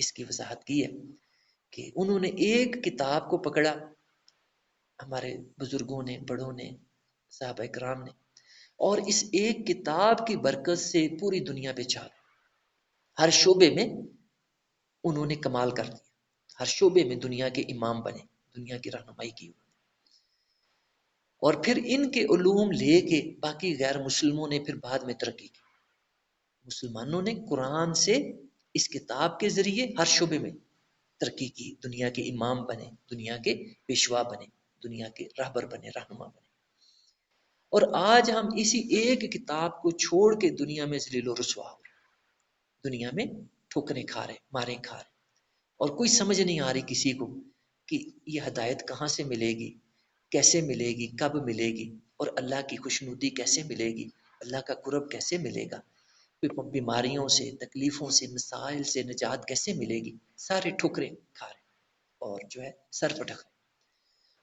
اس کی وضاحت کی ہے کہ انہوں نے ایک کتاب کو پکڑا، ہمارے بزرگوں نے، بڑوں نے، صحابہ کرام نے، اور اس ایک کتاب کی برکت سے پوری دنیا پہ چھا گئے۔ ہر شعبے میں انہوں نے کمال کر دیا، ہر شعبے میں دنیا کے امام بنے، دنیا کی رہنمائی کی، اور پھر ان کے علوم لے کے باقی غیر مسلموں نے پھر بعد میں ترقی کی۔ مسلمانوں نے قرآن سے اس کتاب کے ذریعے ہر شعبے میں ترقی کی، دنیا کے امام بنے، دنیا کے پیشوا بنے، دنیا کے راہبر بنے، رہنما بنے۔ اور آج ہم اسی ایک کتاب کو چھوڑ کے دنیا میں ذلیل و رسوا ہو رہے، دنیا میں ٹھوکریں کھا رہے، ماریں کھا رہے، اور کوئی سمجھ نہیں آ رہی کسی کو کہ یہ ہدایت کہاں سے ملے گی، کیسے ملے گی، کب ملے گی، اور اللہ کی خوشنودی کیسے ملے گی، اللہ کا قرب کیسے ملے گا، بیماریوں سے، تکلیفوں سے، مسائل سے نجات کیسے ملے گی۔ سارے ٹھکرے کھا رہے اور جو ہے سر پٹک رہے،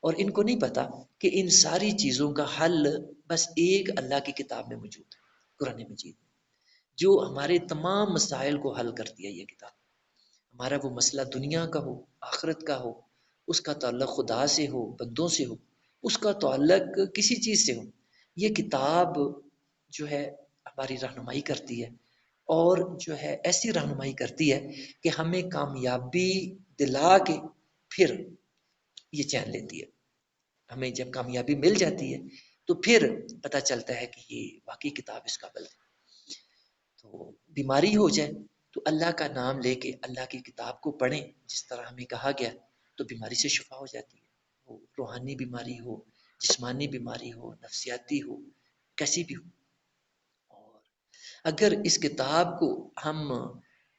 اور ان کو نہیں پتا کہ ان ساری چیزوں کا حل بس ایک اللہ کی کتاب میں موجود ہے، قرآن مجید میں، جو ہمارے تمام مسائل کو حل کرتی ہے۔ یہ کتاب ہمارا وہ مسئلہ دنیا کا ہو، آخرت کا ہو، اس کا تعلق خدا سے ہو، بندوں سے ہو، اس کا تعلق کسی چیز سے ہو، یہ کتاب جو ہے ہماری رہنمائی کرتی ہے، اور جو ہے ایسی رہنمائی کرتی ہے کہ ہمیں کامیابی دلا کے پھر یہ چین لیتی ہے۔ ہمیں جب کامیابی مل جاتی ہے تو پھر پتہ چلتا ہے کہ یہ واقعی کتاب اس قابل ہے۔ تو بیماری ہو جائے تو اللہ کا نام لے کے اللہ کی کتاب کو پڑھیں، جس طرح ہمیں کہا گیا، تو بیماری سے شفا ہو جاتی ہے، وہ روحانی بیماری ہو، جسمانی بیماری ہو، نفسیاتی ہو، کیسی بھی ہو۔ اور اگر اس کتاب کو ہم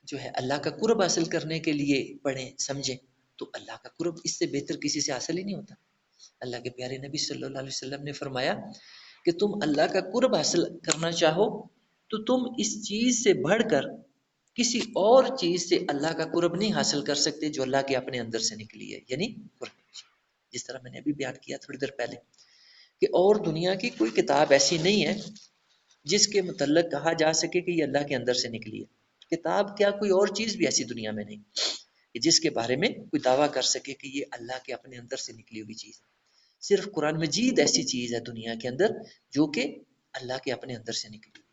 جو ہے اللہ کا قرب حاصل کرنے کے لیے پڑھیں، سمجھیں، تو اللہ کا قرب اس سے بہتر کسی سے حاصل ہی نہیں ہوتا۔ اللہ کے پیارے نبی صلی اللہ علیہ وسلم نے فرمایا کہ تم اللہ کا قرب حاصل کرنا چاہو تو تم اس چیز سے بڑھ کر کسی اور چیز سے اللہ کا قرب نہیں حاصل کر سکتے جو اللہ کے اپنے اندر سے نکلی ہے، یعنی قرآن مجید۔ جس طرح میں نے ابھی بیان کیا تھوڑی دیر پہلے کہ اور دنیا کی کوئی کتاب ایسی نہیں ہے جس کے متعلق کہا جا سکے کہ یہ اللہ کے اندر سے نکلی ہے۔ کتاب کیا کوئی اور چیز بھی ایسی دنیا میں نہیں کہ جس کے بارے میں کوئی دعویٰ کر سکے کہ یہ اللہ کے اپنے اندر سے نکلی ہوئی چیز ہے۔ صرف قرآن مجید ایسی چیز ہے دنیا کے اندر جو کہ اللہ کے اپنے اندر سے نکلی ہوئی۔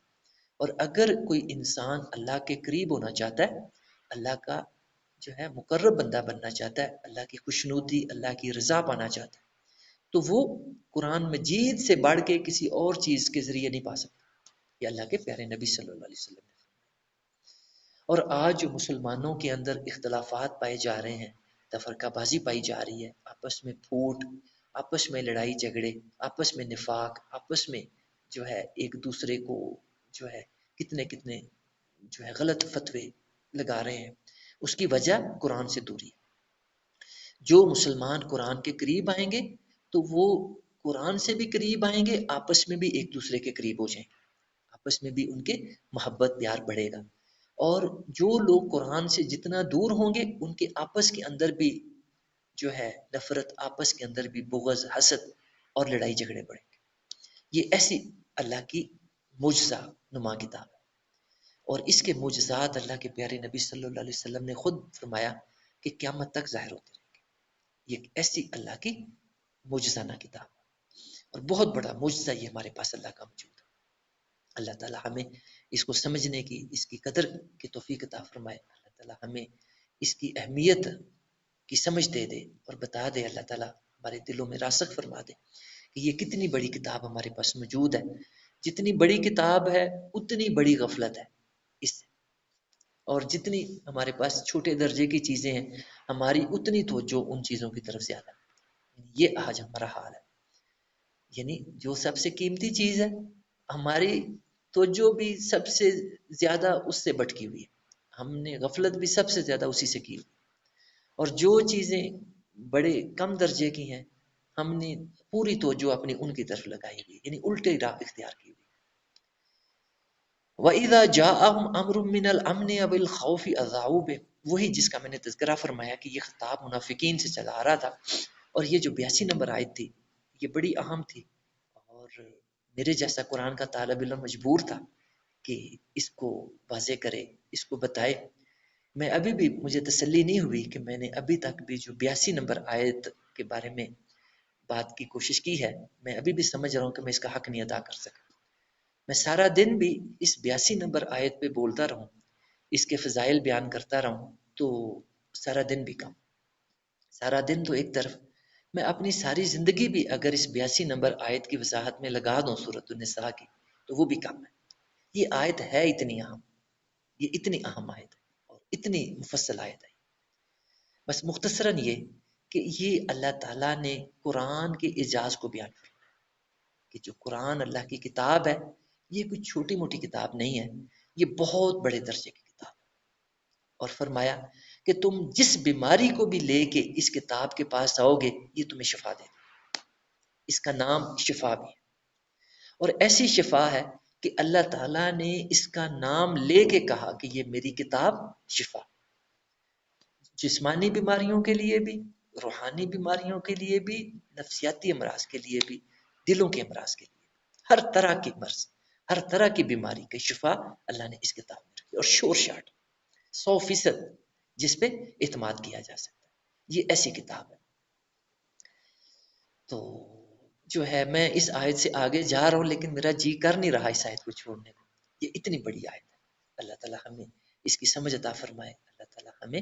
اور اگر کوئی انسان اللہ کے قریب ہونا چاہتا ہے، اللہ کا جو ہے مقرب بندہ بننا چاہتا ہے، اللہ کی خوشنودی، اللہ کی رضا پانا چاہتا ہے، تو وہ قرآن مجید سے بڑھ کے کسی اور چیز کے ذریعے نہیں پا سکتا۔ یہ اللہ کے پیارے نبی صلی اللہ علیہ وسلم نے فرمایا۔ اور آج جو مسلمانوں کے اندر اختلافات پائے جا رہے ہیں، تفرقہ بازی پائی جا رہی ہے، آپس میں پھوٹ، آپس میں لڑائی جھگڑے، آپس میں نفاق، آپس میں جو ہے ایک دوسرے کو جو ہے کتنے کتنے جو ہے غلط فتوے لگا رہے ہیں، اس کی وجہ قرآن سے دوری ہے۔ جو مسلمان قرآن کے قریب آئیں گے تو وہ قرآن سے بھی قریب آئیں گے، آپس میں بھی ایک دوسرے کے قریب ہو جائیں گے، آپس میں بھی ان کے محبت پیار بڑھے گا۔ اور جو لوگ قرآن سے جتنا دور ہوں گے ان کے آپس کے اندر بھی جو ہے نفرت، آپس کے اندر بھی بغض، حسد اور لڑائی جھگڑے بڑھیں گے۔ یہ ایسی اللہ کی معجزہ نما کتاب ہے، اور اس کے معجزات اللہ کے پیارے نبی صلی اللہ علیہ وسلم نے خود فرمایا کہ قیامت تک ظاہر ہوتے رہیں گے۔ یہ ایسی اللہ کی معجزانہ کتاب ہے، اور بہت بڑا معجزہ یہ ہمارے پاس اللہ کا موجود ہے۔ اللہ تعالیٰ ہمیں اس کو سمجھنے کی، اس کی قدر کی توفیق عطا فرمائے۔ اللہ تعالیٰ ہمیں اس کی اہمیت کی سمجھ دے دے اور بتا دے۔ اللہ تعالیٰ ہمارے دلوں میں راسخ فرما دے کہ یہ کتنی بڑی کتاب ہمارے پاس موجود ہے۔ جتنی بڑی کتاب ہے اتنی بڑی غفلت ہے اس سے، اور جتنی ہمارے پاس چھوٹے درجے کی چیزیں ہیں ہماری اتنی توجہ ان چیزوں کی طرف زیادہ ہے۔ یہ آج ہمارا حال ہے، یعنی جو سب سے قیمتی چیز ہے ہماری توجہ بھی سب سے زیادہ اس سے بھٹکی ہوئی ہے، ہم نے غفلت بھی سب سے زیادہ اسی سے کی ہوئی، اور جو چیزیں بڑے کم درجے کی ہیں ہم نے پوری توجہ اپنی ان کی طرف لگائی ہوئی، یعنی الٹے راہ اختیار کی ہوئی۔ وَإِذَا جَاءَهُمْ أَمْرٌ مِّنَ الْأَمْنِ أَوِ الْخَوْفِ أَذَاعُوا بِهِ، وہی جس کا میں نے تذکرہ فرمایا کہ یہ خطاب منافقین سے چلا آ رہا تھا، اور یہ جو 82 نمبر آیت تھی یہ بڑی اہم تھی، اور میرے جیسا قرآن کا طالب علم مجبور تھا کہ اس کو واضح کرے، اس کو بتائے۔ میں ابھی بھی مجھے تسلی نہیں ہوئی کہ میں نے ابھی تک بھی جو 82 نمبر آیت کے بارے میں بات کی کوشش کی ہے، میں ابھی بھی سمجھ رہا ہوں کہ میں اس کا حق نہیں ادا کر سکا۔ میں سارا دن بھی اس 82 نمبر آیت پہ بولتا رہوں، اس کے فضائل بیان کرتا رہوں، تو سارا دن بھی کم، سارا دن تو ایک طرف، میں اپنی ساری زندگی بھی اگر اس 82 نمبر آیت کی وضاحت میں لگا دوں سورۃ النساء کی تو وہ بھی کم ہے۔ یہ آیت ہے اتنی اہم، یہ اتنی اہم آیت ہے اور اتنی مفصل آیت ہے۔ بس مختصراً یہ کہ یہ اللہ تعالیٰ نے قرآن کے اعجاز کو بیان کیا کہ جو قرآن اللہ کی کتاب ہے یہ کوئی چھوٹی موٹی کتاب نہیں ہے، یہ بہت بڑے درجے کی کتاب ہے، اور فرمایا کہ تم جس بیماری کو بھی لے کے اس کتاب کے پاس آؤ گے یہ تمہیں شفا دے دے۔ اس کا نام شفا بھی ہے، اور ایسی شفا ہے کہ اللہ تعالیٰ نے اس کا نام لے کے کہا کہ یہ میری کتاب شفا، جسمانی بیماریوں کے لیے بھی، روحانی بیماریوں کے لیے بھی، نفسیاتی امراض کے لیے بھی، دلوں کے امراض کے لیے، ہر طرح کی مرض، ہر طرح کی بیماری کی شفا اللہ نے اس کتاب میں رکھی، اور شور شاٹ 100% جس پہ اعتماد کیا جا سکتا ہے، یہ ایسی کتاب ہے۔ تو جو ہے میں اس آیت سے آگے جا رہا ہوں لیکن میرا جی کر نہیں رہا اس آیت کو چھوڑنے کو، یہ اتنی بڑی آیت ہے۔ اللہ تعالیٰ ہمیں اس کی سمجھ عطا فرمائے، اللہ تعالیٰ ہمیں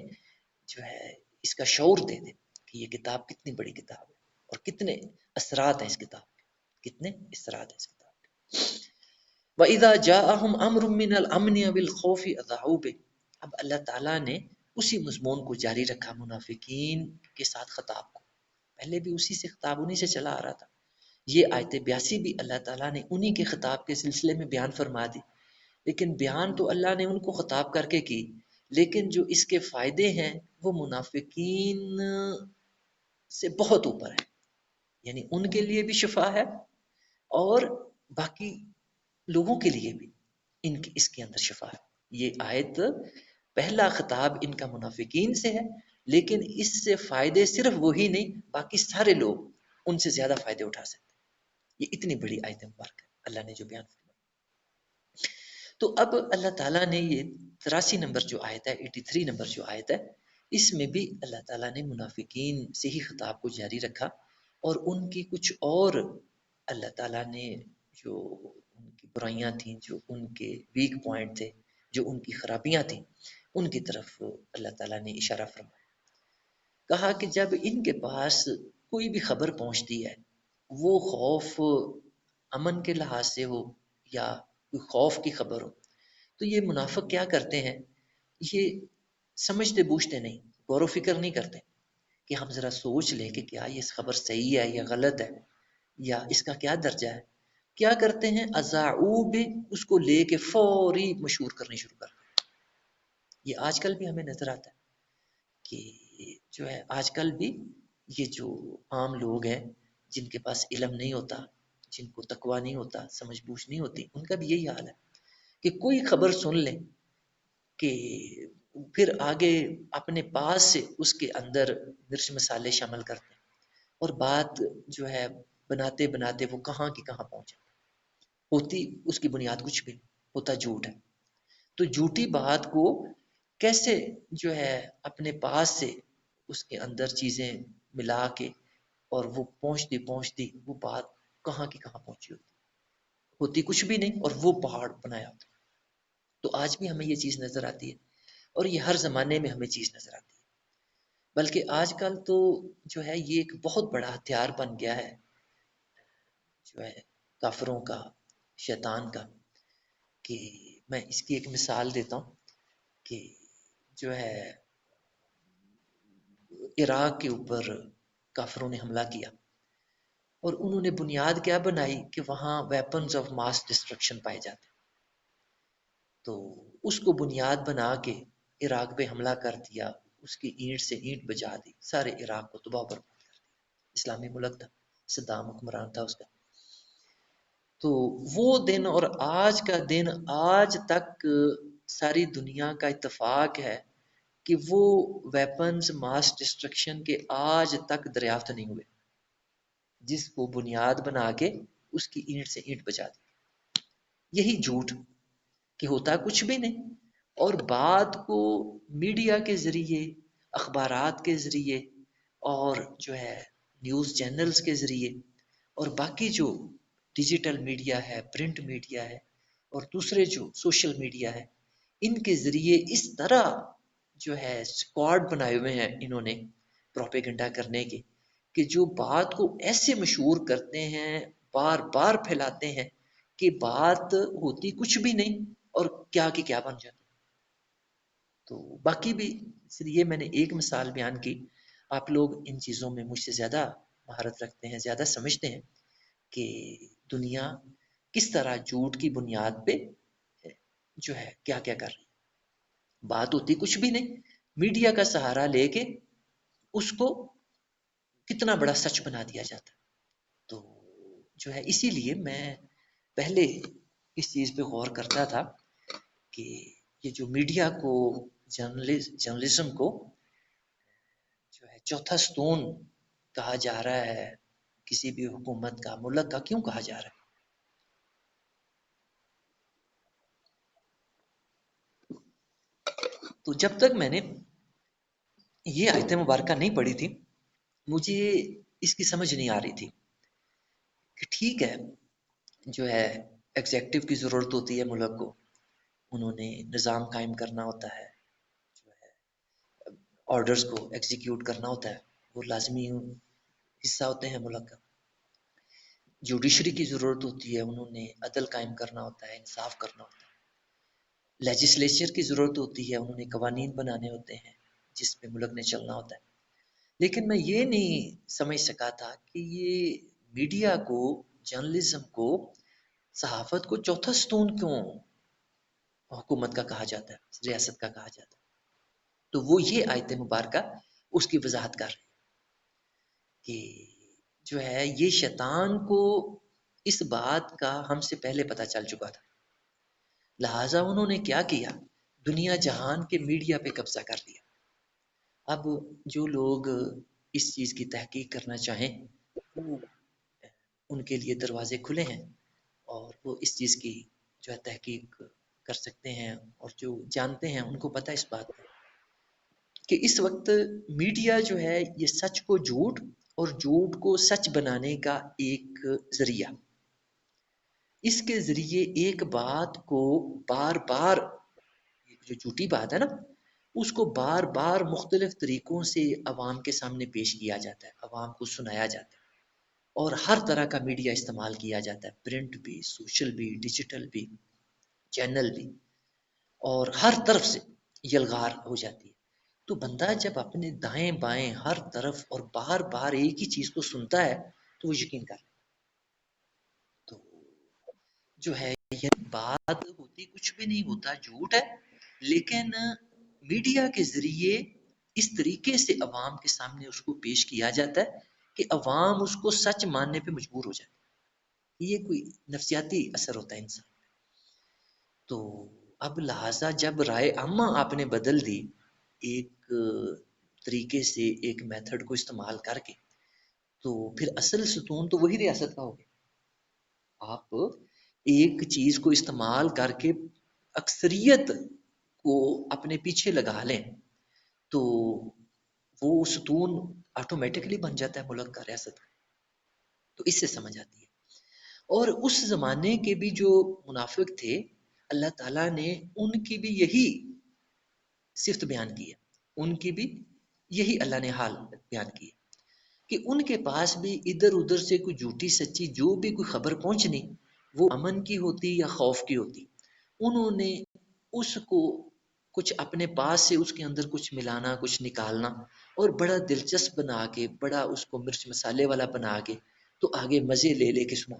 جو ہے اس کا شعور دے دے کہ یہ کتاب کتنی بڑی کتاب ہے اور کتنے اثرات ہیں اس کتاب کے، کتنے اثرات ہیں اس کتاب کے۔ وَإِذَا جَاءَهُمْ أَمْرٌ مِّنَ الْأَمْنِ أَوِ الْخَوْفِ أَذَاعُوا بِهِ، اب اللہ تعالیٰ نے اسی مضمون کو جاری رکھا منافقین کے ساتھ خطاب کو، پہلے بھی اسی سے خطاب انہی سے چلا آ رہا تھا، یہ آیت 82 بھی اللہ تعالیٰ نے انہی کے خطاب کے سلسلے میں بیان فرما دی، لیکن بیان تو اللہ نے ان کو خطاب کر کے کی، لیکن جو اس کے فائدے ہیں وہ منافقین سے بہت اوپر ہے، یعنی ان کے لیے بھی شفا ہے اور باقی لوگوں کے لیے بھی ان کی اس کے اندر شفا ہے۔ یہ آیت پہلا خطاب ان کا منافقین سے ہے، لیکن اس سے فائدے صرف وہی نہیں باقی سارے لوگ ان سے زیادہ فائدے اٹھا سکتے ہیں۔ یہ اتنی بڑی آیت مبارک ہے اللہ نے جو بیان فرمائی۔ تو اب اللہ تعالیٰ نے یہ 83 نمبر جو آیت ہے، 83 نمبر جو آیت ہے، اس میں بھی اللہ تعالیٰ نے منافقین سے ہی خطاب کو جاری رکھا، اور ان کی کچھ اور اللہ تعالیٰ نے جو ان کی برائیاں تھیں، جو ان کے ویک پوائنٹ تھے، جو ان کی خرابیاں تھیں، ان کی طرف اللہ تعالیٰ نے اشارہ فرمایا۔ کہا کہ جب ان کے پاس کوئی بھی خبر پہنچتی ہے، وہ خوف امن کے لحاظ سے ہو یا کوئی خوف کی خبر ہو، تو یہ منافق کیا کرتے ہیں، یہ سمجھتے بوجھتے نہیں، غور و فکر نہیں کرتے کہ ہم ذرا سوچ لیں کہ کیا یہ خبر صحیح ہے یا غلط ہے یا اس کا کیا درجہ ہے۔ کیا کرتے ہیں، اذاعوا بھی اس کو لے کے فوری مشہور کرنے شروع کر دیں۔ یہ آج کل بھی ہمیں نظر آتا ہے کہ جو ہے آج کل بھی یہ جو عام لوگ ہیں جن کے پاس علم نہیں ہوتا، جن کو تقویٰ نہیں ہوتا، سمجھ بوجھ نہیں ہوتی، ان کا بھی یہی حال ہے کہ کوئی خبر سن لیں کہ پھر آگے اپنے پاس سے اس کے اندر مرچ مسالے شامل کرتے ہیں، اور بات جو ہے بناتے بناتے وہ کہاں کی کہاں پہنچ جاتی، ہوتی اس کی بنیاد کچھ بھی نہیں، ہوتا جھوٹ ہے۔ تو جھوٹی بات کو کیسے جو ہے اپنے پاس سے اس کے اندر چیزیں ملا کے، اور وہ پہنچتی پہنچتی وہ بات کہاں کی کہاں پہنچی ہوتی، ہوتی کچھ بھی نہیں اور وہ پہاڑ بنایا ہوتا۔ تو آج بھی ہمیں یہ چیز نظر آتی ہے، اور یہ ہر زمانے میں ہمیں چیز نظر آتی ہے۔ بلکہ آج کل تو جو ہے یہ ایک بہت بڑا ہتھیار بن گیا ہے، جو ہے کافروں کا، شیطان کا، کہ میں اس کی ایک مثال دیتا ہوں کہ جو ہے عراق کے اوپر کافروں نے حملہ کیا، اور انہوں نے بنیاد کیا بنائی کہ وہاں ویپنز آف ماس ڈسٹرکشن پائے جاتے ہیں، تو اس کو بنیاد بنا کے عراق پہ حملہ کر دیا، اس کی اینٹ سے اینٹ بجا دی، سارے عراق کو تباہ برباد کر دیا۔ اسلامی ملک تھا، صدام حکمران تھا اس کا۔ تو وہ دن اور آج کا دن، آج تک ساری دنیا کا اتفاق ہے کہ وہ ویپنز ماس ڈسٹرکشن کے آج تک دریافت نہیں ہوئے، جس کو بنیاد بنا کے اس کی اینٹ سے اینٹ بجا دی۔ یہی جھوٹ کہ ہوتا کچھ بھی نہیں، اور بات کو میڈیا کے ذریعے، اخبارات کے ذریعے، اور جو ہے نیوز چینلز کے ذریعے، اور باقی جو ڈیجیٹل میڈیا ہے، پرنٹ میڈیا ہے، اور دوسرے جو سوشل میڈیا ہے، ان کے ذریعے اس طرح جو ہے اسکواڈ بنائے ہوئے ہیں انہوں نے پروپیگنڈا کرنے کے، کہ جو بات کو ایسے مشہور کرتے ہیں، بار بار پھیلاتے ہیں کہ بات ہوتی کچھ بھی نہیں اور کیا کی کیا بن جاتی۔ تو باقی بھی اس لیے میں نے ایک مثال بیان کی، آپ لوگ ان چیزوں میں مجھ سے زیادہ مہارت رکھتے ہیں، زیادہ سمجھتے ہیں کہ دنیا کس طرح جھوٹ کی بنیاد پہ جو ہے کیا کیا کر رہی ہے۔ بات ہوتی کچھ بھی نہیں، میڈیا کا سہارا لے کے اس کو کتنا بڑا سچ بنا دیا جاتا ہے۔ تو جو ہے اسی لیے میں پہلے اس چیز پہ غور کرتا تھا کہ یہ جو میڈیا کو، جرنلزم کو جو ہے چوتھا ستون کہا جا رہا ہے، کسی بھی حکومت کا، ملک کا، کیوں کہا جا رہا ہے؟ تو جب تک میں نے یہ آیت مبارکہ نہیں پڑھی تھی، مجھے اس کی سمجھ نہیں آ رہی تھی کہ ٹھیک ہے، جو ہے ایگزیکٹو کی ضرورت ہوتی ہے ملک کو، انہوں نے نظام قائم کرنا ہوتا ہے، جو ہے آرڈرز کو ایگزیکیوٹ کرنا ہوتا ہے، وہ لازمی حصہ ہوتے ہیں ملک کا۔ جوڈیشری کی ضرورت ہوتی ہے، انہوں نے عدل قائم کرنا ہوتا ہے، انصاف کرنا ہوتا ہے۔ لیجسلیچر کی ضرورت ہوتی ہے، انہوں نے قوانین بنانے ہوتے ہیں جس پہ ملک نے چلنا ہوتا ہے۔ لیکن میں یہ نہیں سمجھ سکا تھا کہ یہ میڈیا کو، جرنلزم کو، صحافت کو چوتھا ستون کیوں حکومت کا کہا جاتا ہے، ریاست کا کہا جاتا ہے۔ تو وہ یہ آیت مبارکہ اس کی وضاحت کر رہی کہ جو ہے یہ شیطان کو اس بات کا ہم سے پہلے پتہ چل چکا تھا، لہٰذا انہوں نے کیا کیا، دنیا جہان کے میڈیا پہ قبضہ کر لیا۔ اب جو لوگ اس چیز کی تحقیق کرنا چاہیں، وہ ان کے لیے دروازے کھلے ہیں، اور وہ اس چیز کی جو ہے تحقیق کر سکتے ہیں، اور جو جانتے ہیں ان کو پتہ اس بات کا کہ اس وقت میڈیا جو ہے یہ سچ کو جھوٹ اور جھوٹ کو سچ بنانے کا ایک ذریعہ، اس کے ذریعے ایک بات کو بار بار، جو جھوٹی بات ہے نا، اس کو بار بار مختلف طریقوں سے عوام کے سامنے پیش کیا جاتا ہے، عوام کو سنایا جاتا ہے، اور ہر طرح کا میڈیا استعمال کیا جاتا ہے، پرنٹ بھی، سوشل بھی، ڈیجیٹل بھی، چینل بھی، اور ہر طرف سے یلغار ہو جاتی ہے۔ تو بندہ جب اپنے دائیں بائیں ہر طرف اور بار بار ایک ہی چیز کو سنتا ہے تو وہ یقین کر لے، تو جو ہے یہ بات ہوتی کچھ بھی نہیں، ہوتا جھوٹ ہے، لیکن میڈیا کے ذریعے اس طریقے سے عوام کے سامنے اس کو پیش کیا جاتا ہے کہ عوام اس کو سچ ماننے پہ مجبور ہو جاتی ہے۔ یہ کوئی نفسیاتی اثر ہوتا ہے انسان۔ تو اب لہٰذا جب رائے عامہ آپ نے بدل دی ایک طریقے سے، ایک میتھڈ کو استعمال کر کے، تو پھر اصل ستون تو وہی ریاست کا ہوگا. آپ ایک چیز کو استعمال کر کے اکثریت کو اپنے پیچھے لگا لیں تو وہ ستون آٹومیٹکلی بن جاتا ہے ملک کا، ریاست کا. تو اس سے سمجھ آتی ہے. اور اس زمانے کے بھی جو منافق تھے، اللہ تعالیٰ نے ان کی بھی یہی صفت بیان کی ہے، ان کی بھی یہی اللہ نے حال بیان کی ہے کہ ان کے پاس بھی ادھر ادھر سے کوئی جھوٹی سچی جو بھی کوئی خبر پہنچنی، وہ امن کی ہوتی یا خوف کی ہوتی، انہوں نے اس کو کچھ اپنے پاس سے اس کے اندر کچھ ملانا، کچھ نکالنا، اور بڑا دلچسپ بنا کے، بڑا اس کو مرچ مسالے والا بنا کے، تو آگے مزے لے لے کے سنا.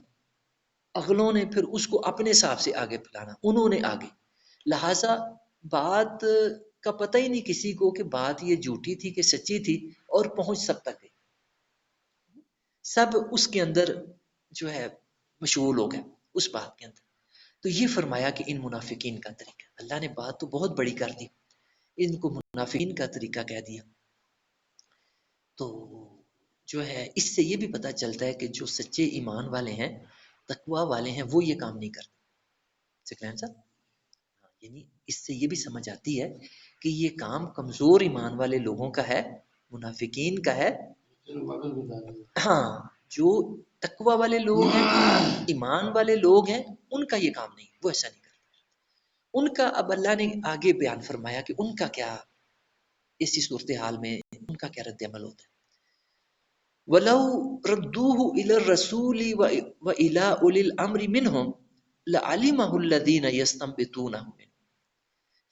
اگلوں نے پھر اس کو اپنے حساب سے آگے پھیلانا، انہوں نے آگے. لہٰذا بات کا پتہ ہی نہیں کسی کو کہ بات یہ جھوٹی تھی کہ سچی تھی، اور پہنچ سب تک گئی. سب اس کے اندر جو ہے مشغول ہو گئے اس بات کے اندر. تو یہ فرمایا کہ ان منافقین کا طریقہ، اللہ نے بات تو بہت بڑی کر دی، ان کو منافقین کا طریقہ کہہ دیا. تو جو ہے اس سے یہ بھی پتہ چلتا ہے کہ جو سچے ایمان والے ہیں، تقوی والے ہیں، وہ یہ کام نہیں کرتے. سکرین صاحب، یعنی اس سے یہ بھی سمجھ آتی ہے کہ یہ کام کمزور ایمان والے لوگوں کا ہے، منافقین کا ہے. ہاں، جو تقوی والے لوگ ہیں، ایمان والے لوگ ہیں، ان کا یہ کام نہیں، وہ ایسا نہیں کرتے. ان کا اب اللہ نے آگے بیان فرمایا کہ ان کا کیا اسی صورتحال میں ان کا کیا رد عمل ہوتا ہے. وَلَوْ رَدُّوهُ إِلَى الرَّسُولِ وَإِلَىٰ أُولِي الْأَمْرِ مِنْهُمْ لَعَلِمَهُ الَّذِينَ يَسْتَنبِطُونَهُ مِنْهُمْ.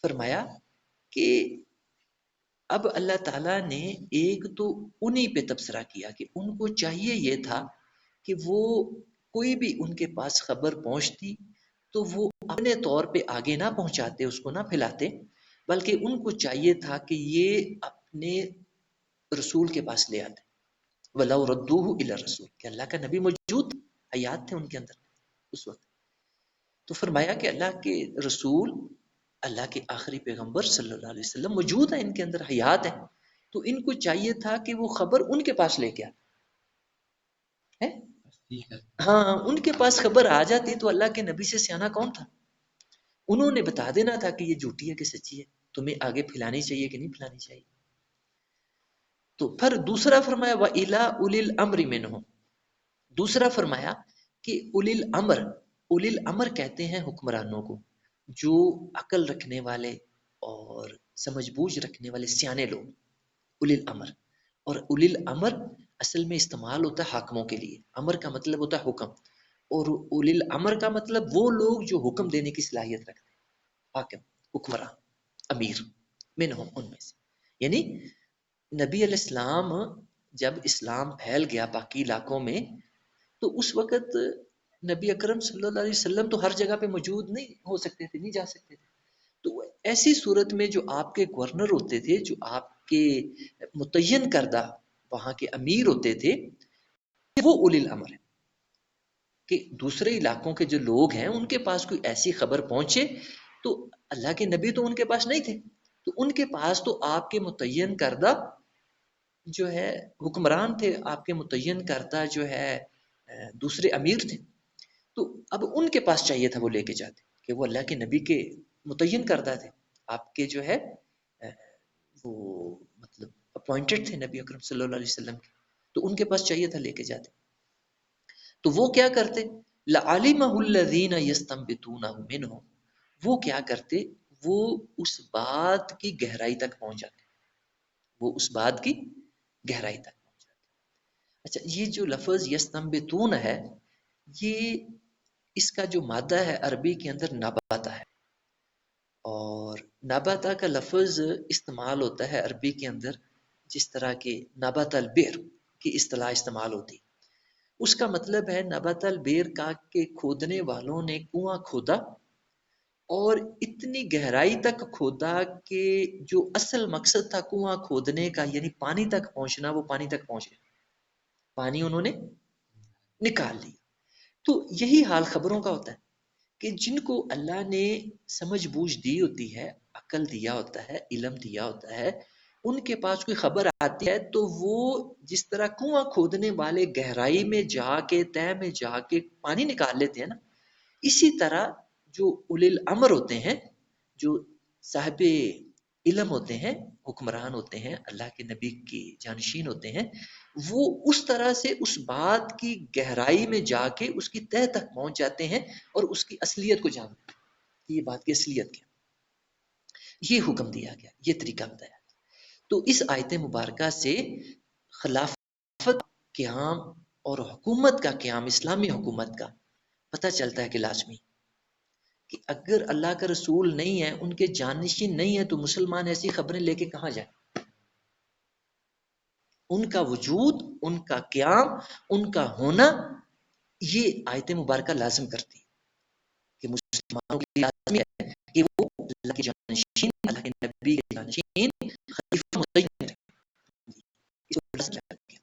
فرمایا کہ اب اللہ تعالیٰ نے ایک تو انہی پہ تبصرہ کیا کہ ان کو چاہیے یہ تھا کہ وہ کوئی بھی ان کے پاس خبر پہنچتی تو وہ اپنے طور پہ آگے نہ پہنچاتے، اس کو نہ پھیلاتے، بلکہ ان کو چاہیے تھا کہ یہ اپنے رسول کے پاس لے آتے. وَلَوْ رَدُّوهُ إِلَى الرَّسُولِ، کہ اللہ کا نبی موجود، حیات تھے ان کے اندر اس وقت. تو فرمایا کہ اللہ کے رسول، اللہ کے آخری پیغمبر صلی اللہ علیہ وسلم موجود ہیں، ان کے اندر حیات ہیں، تو ان کو چاہیے تھا کہ وہ خبر ان کے پاس لے کے آتے. ہاں، ان کے پاس خبر آ جاتی تو اللہ کے نبی سے سیانا کون تھا؟ انہوں نے بتا دینا تھا کہ یہ جھوٹی ہے کہ سچی ہے، تمہیں آگے پھیلانی چاہیے کہ نہیں پھیلانی چاہیے. تو پھر دوسرا فرمایا وَإِلَىٰ أُولِي الْأَمْرِ مِنْهُمْ. دوسرا فرمایا کہ اولی الامر، اولی الامر کہتے ہیں حکمرانوں کو، جو عقل رکھنے والے اور سمجھ بوجھ رکھنے والے سیانے لوگ، اولی الامر. اور اولی الامر اصل میں استعمال ہوتا ہے حاکموں کے لیے. امر کا مطلب ہوتا ہے حکم، اور اولی الامر کا مطلب وہ لوگ جو حکم دینے کی صلاحیت رکھتے ہیں، حاکم، حکمران، امیر، منہم، ان میں سے. یعنی نبی علیہ السلام جب اسلام پھیل گیا باقی علاقوں میں، تو اس وقت نبی اکرم صلی اللہ علیہ وسلم تو ہر جگہ پہ موجود نہیں ہو سکتے تھے، نہیں جا سکتے تھے. تو ایسی صورت میں جو آپ کے گورنر ہوتے تھے، جو آپ کے متعین کردہ وہاں کے امیر ہوتے تھے، وہ اولی الامر ہیں کہ دوسرے علاقوں کے جو لوگ ہیں ان کے پاس کوئی ایسی خبر پہنچے تو اللہ کے نبی تو ان کے پاس نہیں تھے، تو ان کے پاس تو آپ کے متعین کردہ جو ہے حکمران تھے، آپ کے متعین کردہ جو ہے دوسرے امیر تھے. تو اب ان کے پاس چاہیے تھا وہ لے کے جاتے کہ وہ اللہ کے نبی کے متعین کردہ تھے، آپ کے جو ہے وہ مطلب اپوائنٹڈ تھے نبی اکرم صلی اللہ علیہ وسلم کے، تو ان کے پاس چاہیے تھا لے کے جاتے. تو وہ کیا کرتے؟ لَعَلِمَهُ الَّذِينَ يَسْتَنبِطُونَهُ مِنْهُمْ. وہ کیا کرتے؟ وہ اس بات کی گہرائی تک پہنچ جاتے، وہ اس بات کی گہرائی تک پہنچ جاتے. اچھا، یہ جو لفظ یستنبطون ہے، یہ اس کا جو مادہ ہے عربی کے اندر نباتا ہے، اور نباتا کا لفظ استعمال ہوتا ہے عربی کے اندر جس طرح کہ نبات البئر کی اصطلاح استعمال ہوتی. اس کا مطلب ہے نبات البئر کا کہ کھودنے والوں نے کنواں کھودا اور اتنی گہرائی تک کھودا کہ جو اصل مقصد تھا کنواں کھودنے کا، یعنی پانی تک پہنچنا، وہ پانی تک پہنچ گیا، پانی انہوں نے نکال لیا. تو یہی حال خبروں کا ہوتا ہے کہ جن کو اللہ نے سمجھ بوجھ دی ہوتی ہے، عقل دیا ہوتا ہے، علم دیا ہوتا ہے، ان کے پاس کوئی خبر آتی ہے تو وہ جس طرح کنواں کھودنے والے گہرائی میں جا کے، تہ میں جا کے پانی نکال لیتے ہیں نا، اسی طرح جو اولی الامر ہوتے ہیں، جو صاحب علم ہوتے ہیں، حکمران ہوتے ہیں، اللہ کے نبی کی جانشین ہوتے ہیں، وہ اس طرح سے اس بات کی گہرائی میں جا کے اس کی تہ تک پہنچ جاتے ہیں اور اس کی اصلیت کو جانتے ہیں کہ یہ بات کی اصلیت کیا، یہ حکم دیا گیا، یہ طریقہ بتایا۔ تو اس آیت مبارکہ سے خلافت قیام اور حکومت کا قیام، اسلامی حکومت کا پتہ چلتا ہے کہ لازمی کہ اگر اللہ کا رسول نہیں ہے، ان کے جانشین نہیں ہے، تو مسلمان ایسی خبریں لے کے کہاں جائیں؟ ان کا وجود، ان کا قیام، ان کا ہونا، یہ آیت مبارکہ لازم کرتی ہے کہ مسلمانوں کے لیے لازمی ہے کہ وہ اللہ کے جانشین، اللہ کے نبی کے جانشین، خلیفہ مسلم رہیں۔ اس کو لازم کیا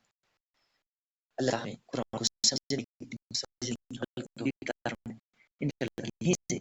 اللہ نے قرآن کو سمجھنے کی، ان شاء اللہ یہیں سے